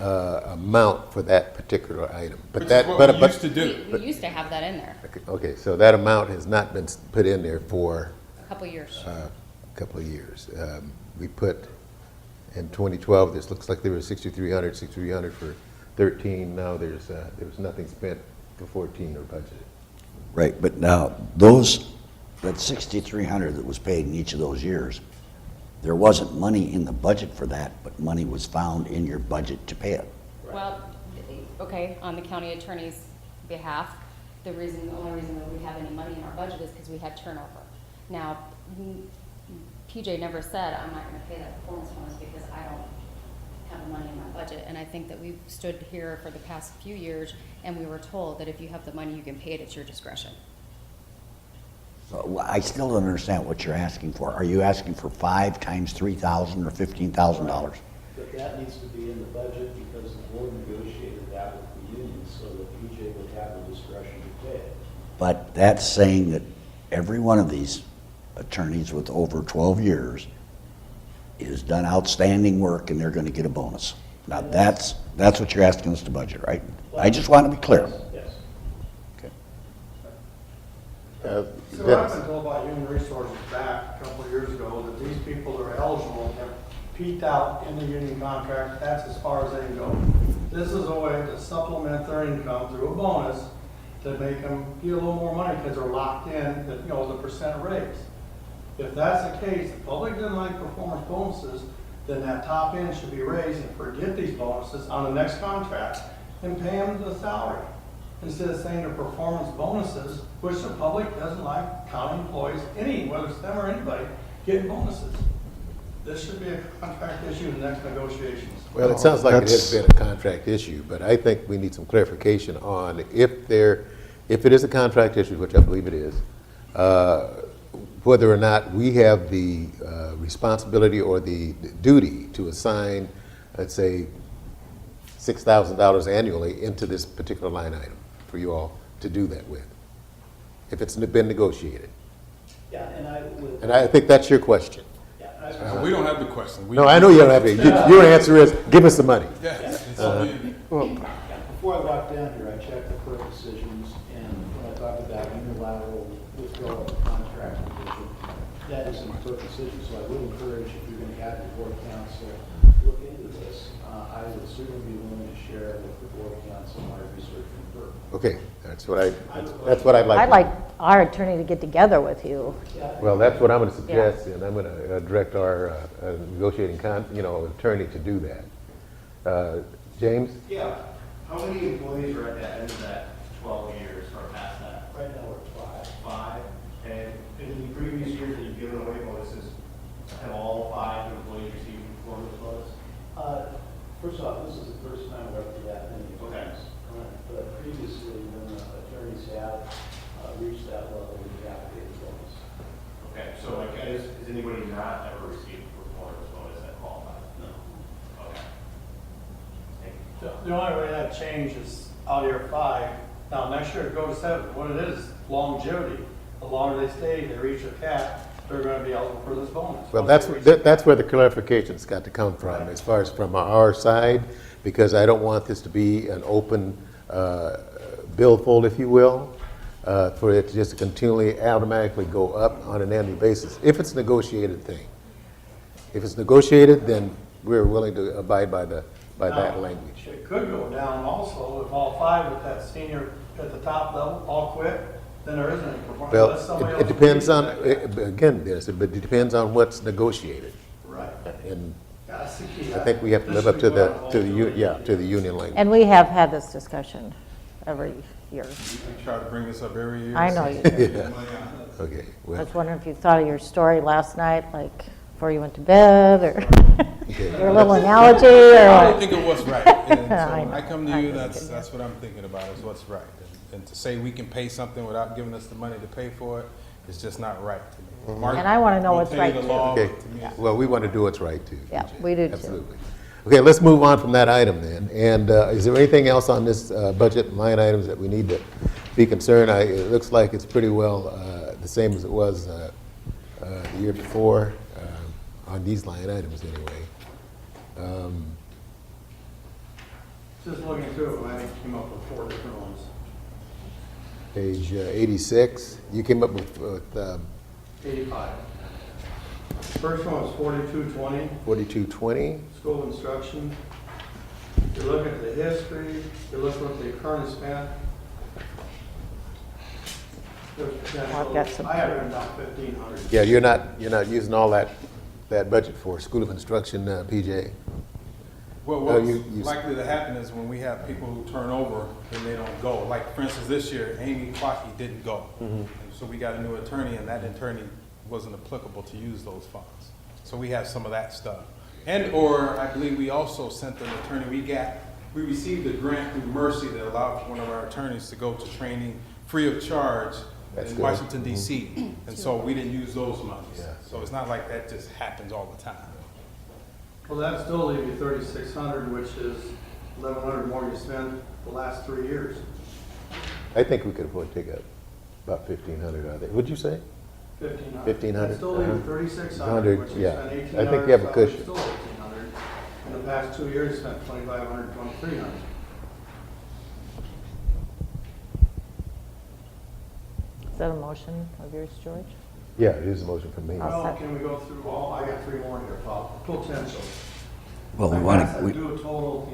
amount for that particular item. But Which that, is what but, we but, used to do. We used to have that in there okay, so that amount has not been put in there for a couple years. a couple of years. We put, in 2012, this looks like there was 6,300 for 13. Now there was nothing spent for 14 or budgeted. Right, but now, that 6,300 that was paid in each of those years, There wasn't money in the budget for that, but money was found in your budget to pay it. Well, okay, on the county attorney's behalf, the only reason that we have any money in our budget is because we had turnover. Now, PJ never said, I'm not gonna pay that performance bonus because I don't have the money in my budget. And I think that we've stood here for the past few years and we were told that if you have the money, you can pay it at your discretion. So I still don't understand what you're asking for. Are you asking for 5 times $3,000 or $15,000? But that needs to be in the budget because the board negotiated that with the union so that PJ would have the discretion to pay it. But that's saying that every one of these attorneys with over 12 years is done outstanding work and they're going to get a bonus. Now that's what you're asking us to budget, right? I just want to be clear. Yes. Okay. So I've been told by Human Resources back a couple of years ago that these people that are eligible have peaked out in the union contract. That's as far as they can go. This is a way to supplement their income through a bonus to make them get a little more money because they're locked in, the percent raise. If that's the case, the public doesn't like performance bonuses, then that top end should be raised and forget these bonuses on the next contract and pay them the salary. Instead of saying they're performance bonuses, which the public doesn't like county employees, whether it's them or anybody, getting bonuses. This should be a contract issue in the next negotiations. Well, it sounds like it has been a contract issue, but I think we need some clarification on if it is a contract issue, which I believe it is, whether or not we have the responsibility or the duty to assign, let's say, $6,000 annually into this particular line item for you all to do that with, if it's been negotiated. Yeah, And I think that's your question. We don't have the question. No, I know you don't have it. Your answer is, give us the money. Yes. Before I walked down here, I checked the court decisions, and when I talked about unilateral withdrawal of contract provision, that is in court decision, so I would encourage, if you're going to have the board council look into this, I would certainly be willing to share with the board council my research from FERC. Okay, that's what I'd like. I'd like our attorney to get together with you. Well, that's what I'm going to suggest, and I'm going to direct our negotiating attorney to do that. James? Yeah. How many employees are at that end of that 12 years or past that? Right now, we're at 5. 5. And in the previous years that you've given away bonuses, have all 5 employees received performance bonus? First off, this is the first time we're up to that many. Okay. But previously, when attorneys have reached that level, we have to get a bonus. Okay, so like, has anybody not ever received a performance bonus that qualifies? No. Okay. The only way that changes out of your 5, now next year it goes to 7. What it is, longevity. The longer they stay, they reach a cap, they're going to be eligible for this bonus. Well, that's where the clarification's got to come from, as far as from our side, because I don't want this to be an open billfold, if you will, for it to just continually automatically go up on an annual basis, if it's a negotiated thing. If it's negotiated, then we're willing to abide by that language. It could go down also if all 5 at that senior at the top level all quit, then there isn't any performance. Unless somebody Well, it else depends on, leaves. again, but it depends on what's negotiated. Right. And That's the key. I think we have to live up to the union language. And we have had this discussion every year. We try to bring this up every year. I know you do. Yeah. Okay. I Well, was wondering if you thought of your story last night, like before you went to bed, or your little analogy, or I what? think it was right. And so I when know. I come to I'm you, just that's what I'm thinking about, is what's right. And to say we can pay something without giving us the money to pay for it is just not right to me. Mark And I wanna know will what's tell you right, the too. law, okay. but to me, it's- Well, we want to do what's right, too. Yeah, we do too. Absolutely. Okay, let's move on from that item then. And is there anything else on this budget line items that we need to be concerned? It looks like it's pretty well the same as it was the year before on these line items anyway. Just looking through it, I came up with 4 different ones. Page 86, you came up with 85. First one was 4220, 4220. school instruction. You look at the history, you look what they currently spent. I've got some- I have written down 1,500. Yeah, you're not using all that that budget for School of Instruction, PJ? Well, Oh, what's likely to happen is when we have people who turn over, then they don't go. Like, for instance, this year, Amy Clockey didn't go. And so we got a new attorney, and that attorney wasn't applicable to use those funds. So we have some of that stuff. And, or I believe we also sent an attorney, we received a grant through Mercy that allowed one of our attorneys to go to training free of charge That's in good. Washington DC. And so we didn't use those monies. So it's not like that just happens all the time. Well, that still leaves you 3,600, which is 1,100 more you spent the last 3 years. I think we could afford to take about 1,500 out of there. Would you say? 1,500. 1,500? That still leaves you 3,600, which you yeah. spent 1,800. I think you have a so cushion. Still 1,800. In the past 2 years, you spent 2,500, 2,300. Is that a motion of yours, George? Yeah, it is a motion from me. Well, can we go through all, I got 3 more here, Paul. Potential. Well, we I want guess I'd to, do a total,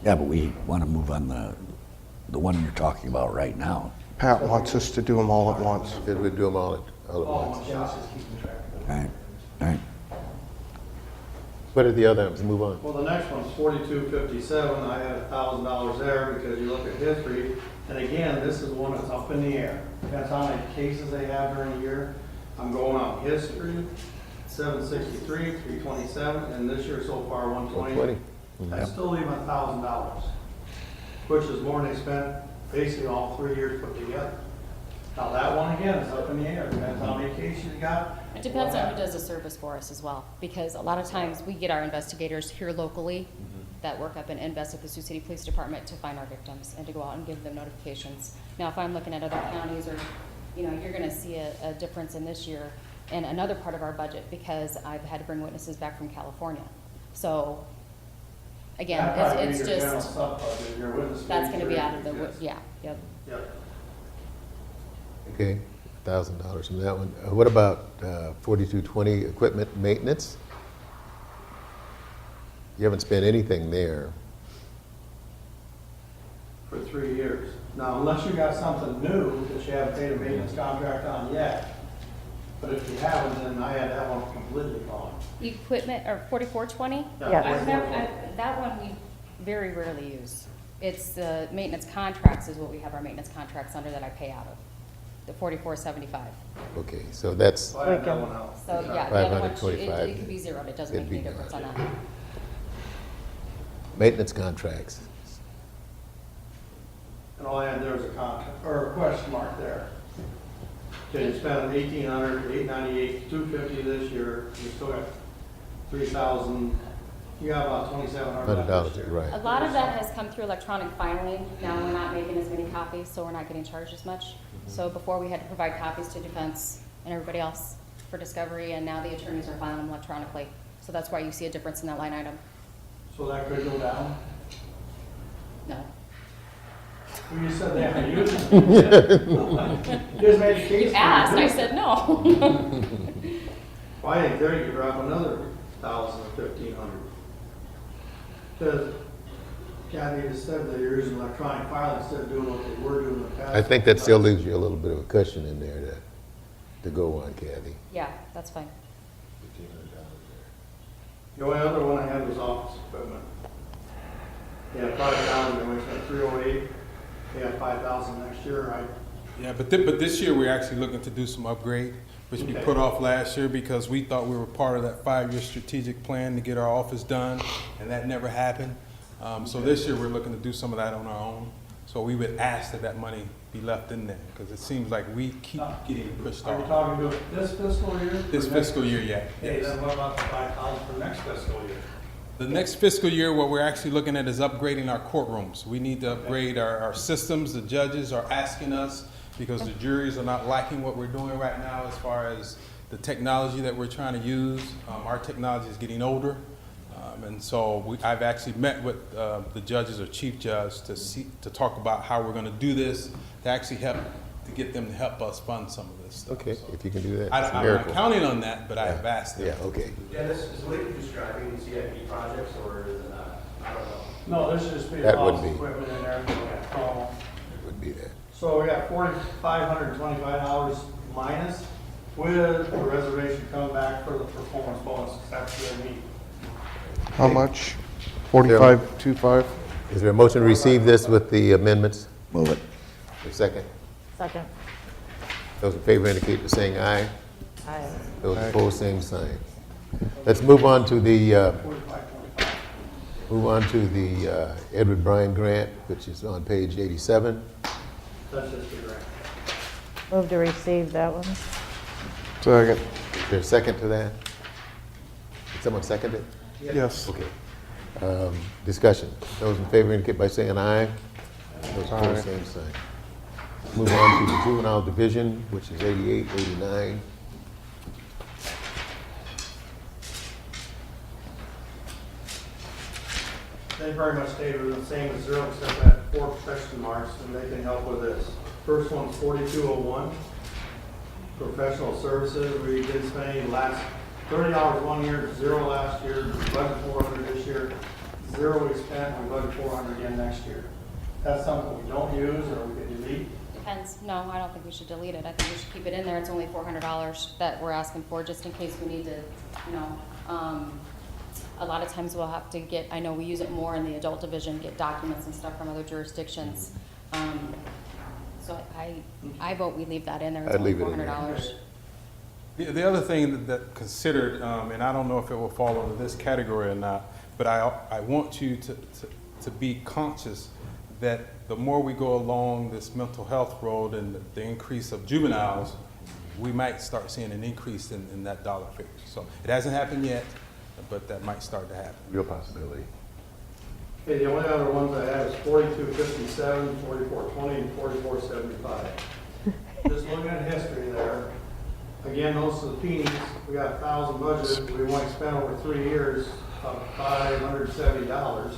yeah, but we want to move on the one you're talking about right now. Pat wants us to do them all at once. Did we do them all at once? Janice is keeping track of it. All right, all right. What are the other items? Move on. Well, the next one's 4257. I had $1,000 there because you look at history. And again, this is one that's up in the air. Depends how many cases they have during the year. I'm going on history, 763, 327, and this year so far 120. 120. That's still leaving $1,000, which is more than they spent basically all 3 years put together. Now that one again is up in the air. Depends how many cases you got. It depends on who does the service for us as well, because a lot of times we get our investigators here locally that work up and invest at the Sioux City Police Department to find our victims and to go out and give them notifications. Now, if I'm looking at other counties or, you're gonna see a difference in this year in another part of our budget because I've had to bring witnesses back from California. So, again, That'd probably be it's your general just, sub-budget, your witness that's fees, gonna be your- out of the, yes. yeah, yep. Yep. Okay, $1,000 from that one. What about 4220 equipment maintenance? You haven't spent anything there. For 3 years. Now, unless you got something new that you haven't paid a maintenance contract on yet, but if you haven't, then I had that one completely gone. Equipment, or 4420? Yeah. That one we very rarely use. It's the maintenance contracts is what we have our maintenance contracts under that I pay out of, the 4475. Okay, so that's, So I had that one out. So, yeah, the other one, 525. it could be zeroed, it doesn't It'd make any be difference on gone. that. maintenance contracts. And all I had there was a contract, or a question mark there. Okay, you spent 1,800, 898, 250 this year, you still got 3,000, you got about $2,700 this year. Right. A lot of that has come through electronic filing. Now we're not making as many copies, so we're not getting charged as much. So before we had to provide copies to defense and everybody else for discovery, and now the attorneys are filing them electronically. So that's why you see a difference in that line item. So that could go down? No. Well, you said they had to use it. You just made a case. You for asked, it. I said no. Well, I think there you could drop another 1,000 or 1,500. Because Kathy just said that you're using electronic filing instead of doing what they were doing in the past. I think that still leaves you a little bit of a cushion in there to go on, Kathy. Yeah, that's fine. The only other one I had was office equipment. They had 5,000, and we spent 308. They had 5,000 next year. Yeah, but this year we're actually looking to do some upgrade, which we Okay. put off last year because we thought we were part of that 5-year strategic plan to get our office done, and that never happened. So this year we're looking to do some of that on our own. So we would ask that money be left in there because it seems like we keep getting pushed Are you off. talking to this fiscal year? This Or next- fiscal year, yeah. Okay, Yes. then what about the 5,000 for next fiscal year? The next fiscal year, what we're actually looking at is upgrading our courtrooms. We need to upgrade our systems. The judges are asking us because the juries are not liking what we're doing right now as far as the technology that we're trying to use. Our technology is getting older. And so I've actually met with the judges or chief judge to talk about how we're going to do this to actually help, to get them to help us fund some of this stuff. Okay, if you can do that, it's a I'm not miracle. counting on that, but I have asked them. Yeah, okay. Dennis, is the way you're describing CIP projects, or is it not? I don't know. No, this should just be That would office be. equipment in there. It would be that. So we got $4,525 minus with the reservation coming back for the performance bonus after they meet. How much? 45.25? Is there a motion to receive this with the amendments? Move it. A second? Second. Those in favor indicate by saying aye. Aye. Those opposed, same sign. Let's move on to the, Edward Bryan grant, which is on page 87. That's just the grant. Move to receive that one. Second. Is there a second to that? Did someone second it? Yes. Okay. Discussion. Those in favor indicate by saying aye. Those opposed, same sign. Move on to the juvenile division, which is 88, 89. They very much stayed the same as zero, except that 4 question marks, and they can help with this. First one's 4201, professional services. We did spend last 30 hours one year, 0 last year, budget 400 this year, 0 we spent, we budget 400 again next year. That's something we don't use or we could delete. Depends. No, I don't think we should delete it. I think we should keep it in there. It's only $400 that we're asking for, just in case we need to, you know, a lot of times we'll have to get, I know we use it more in the adult division, get documents and stuff from other jurisdictions. So I vote we leave that in there. It's I'd only leave it in there. $400. The other thing that considered, and I don't know if it will fall under this category or not, but I want you to be conscious that the more we go along this mental health road and the increase of juveniles, we might start seeing an increase in that dollar figure. So it hasn't happened yet, but that might start to happen. Real possibility. Okay, the only other ones I have is 4257, 4420, and 4475. Just looking at history there, again, those are the peonies. We got 1,000 budgeted. We only spent over 3 years of $570,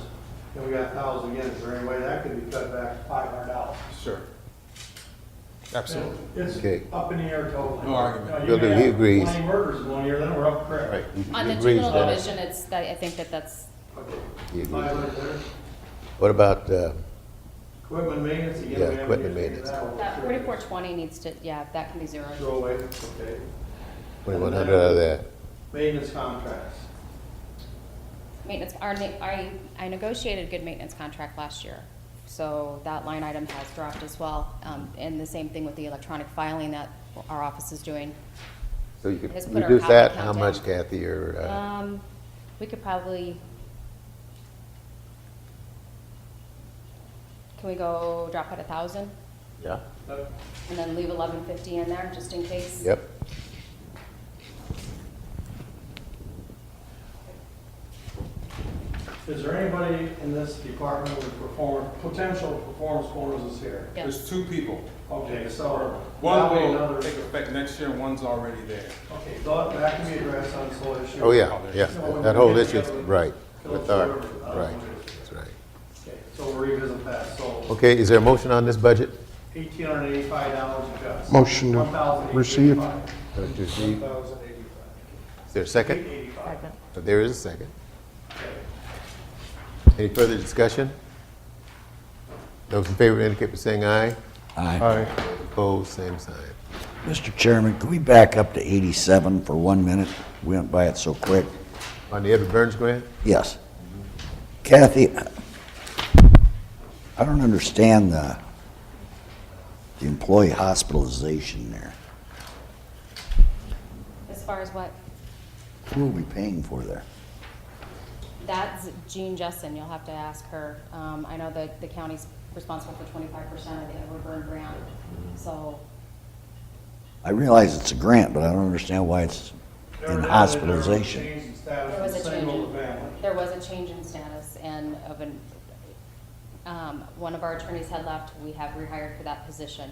and we got 1,000 again. Is there any way that could be cut back to $500? Sure. Absolutely. It's Okay. up in the air totally. No argument. You know, Bill, you may he have agrees. 20 murders in 1 year, then we're up crap. Right. On the He agrees juvenile that. division, I think that's, Okay. He agrees. 500 there. What about, Equipment maintenance, again, Yeah, we haven't equipment used any of maintenance. that one. that 4420 needs to, yeah, that can be zero. Throw away, okay. 2,100 out of that? Maintenance contracts. Maintenance, I negotiated a good maintenance contract last year, so that line item has dropped as well. And the same thing with the electronic filing that our office is doing. So you could Has put our reduce copy that, count how down. much, Kathy, or, We could probably, can we go drop at 1,000 yeah? and then leave 1150 in there, just in case? Yep. Is there anybody in this department with potential performance bonuses here? Yes. There's 2 people. Okay, so. One that way will another- take effect next year, and one's already there. Okay, so that can be addressed on this whole issue. Oh, yeah, yeah. So That whole we'll get issue, together right, go with our, through right, that's right. Okay, so we'll revisit that, so Okay, is there a motion on this budget? $1,885 adjust. Motion to receive. To receive? $1,085. Is there a second? $885. There is a second. Any further discussion? Those in favor indicate by saying aye. Aye. Opposed, same sign. Mr. Chairman, can we back up to 87 for 1 minute? We went by it so quick. On the Edward Burns grant? Yes. Kathy, I don't understand the employee hospitalization there. As far as what? Who are we paying for there? That's Jean Jessen, you'll have to ask her. I know that the county's responsible for 25% of the Edward Burn grant, so. I realize it's a grant, but I don't understand why it's in hospitalization. There was a change in, there was a change in status, and one of our attorneys had left. We have rehired for that position.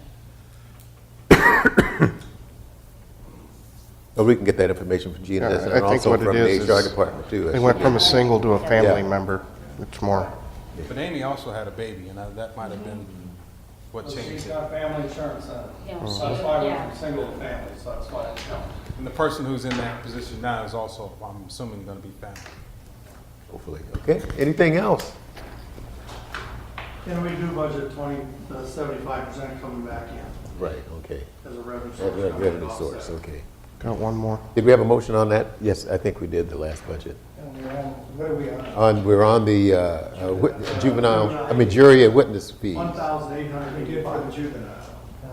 Well, we can get that information from Gina, Yeah, and I think also what it from the is HR is department, too. They went from a single to a family Yeah. member. It's more. But Amy also had a baby, and that might have been what Well, changed she's it. got family insurance on it. Yeah, So she that's did, why yeah. we're from single to family, so that's why it's counted. And the person who's in that position now is also, I'm assuming, going to be family. Hopefully. Okay, anything else? And we do budget 75% coming back in Right, okay. as a revenue As source. a revenue source, okay. Got one more. Did we have a motion on that? Yes, I think we did the last budget. And we're on, what are we on? We're on the jury and witness fees. 1,885. For the juvenile.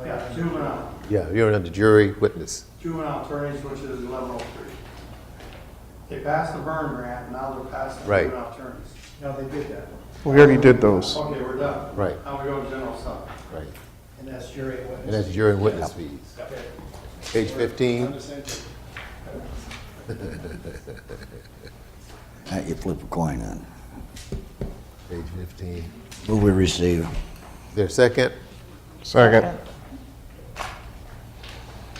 Yeah, juvenile, Yeah, you're on the jury witness. juvenile attorneys, which is 1103. They passed the burn grant, now they're passing the Right. juvenile attorneys. No, they did that. We already did those. Okay, we're done. Right. Now we go to general stuff. Right. And that's jury and witness. And that's jury and witness fees. Okay. Page 15. You flip a coin on. Page 15. Move we receive. Is there a second? Second.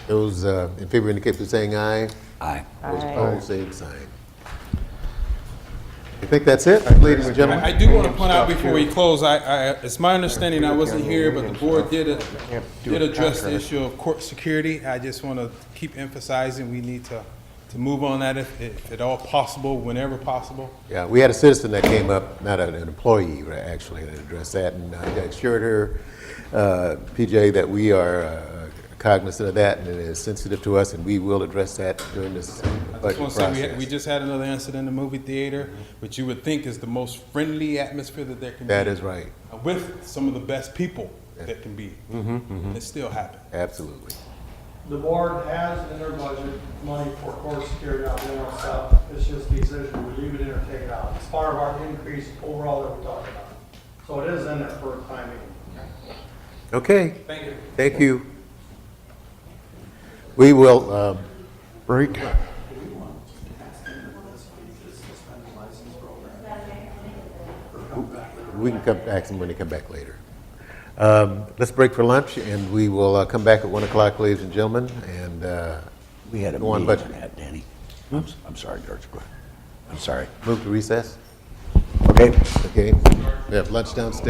Those in favor indicate by saying aye. Aye. Those Aye. opposed, same sign. I think that's it, ladies and gentlemen. I do want to point out before we close, it's my understanding, I wasn't here, but the board did address the issue of court security. I just want to keep emphasizing we need to move on that if at all possible, whenever possible. Yeah, we had a citizen that came up, not an employee, actually, that addressed that, and I assured her, PJ, that we are cognizant of that, and it is sensitive to us, and we will address that during this I just budget want to say process. we just had another incident in the movie theater, which you would think is the most friendly atmosphere that there can be. That is right. With some of the best people that can be. And it still happened. Absolutely. The board has in their budget money for court security on general stuff. It's just the decision, we leave it in or take it out. It's part of our increase overall that we're talking about. So it is in there for the time being. Okay. Thank you. Thank you. We will, Break. we can come back when they come back later. Let's break for lunch, and we will come back at 1 o'clock, ladies and gentlemen, and We had a go on meeting budget. on that, Danny. I'm sorry, George. Go ahead. I'm sorry. Move to recess. Okay. Okay. We have lunch downstairs.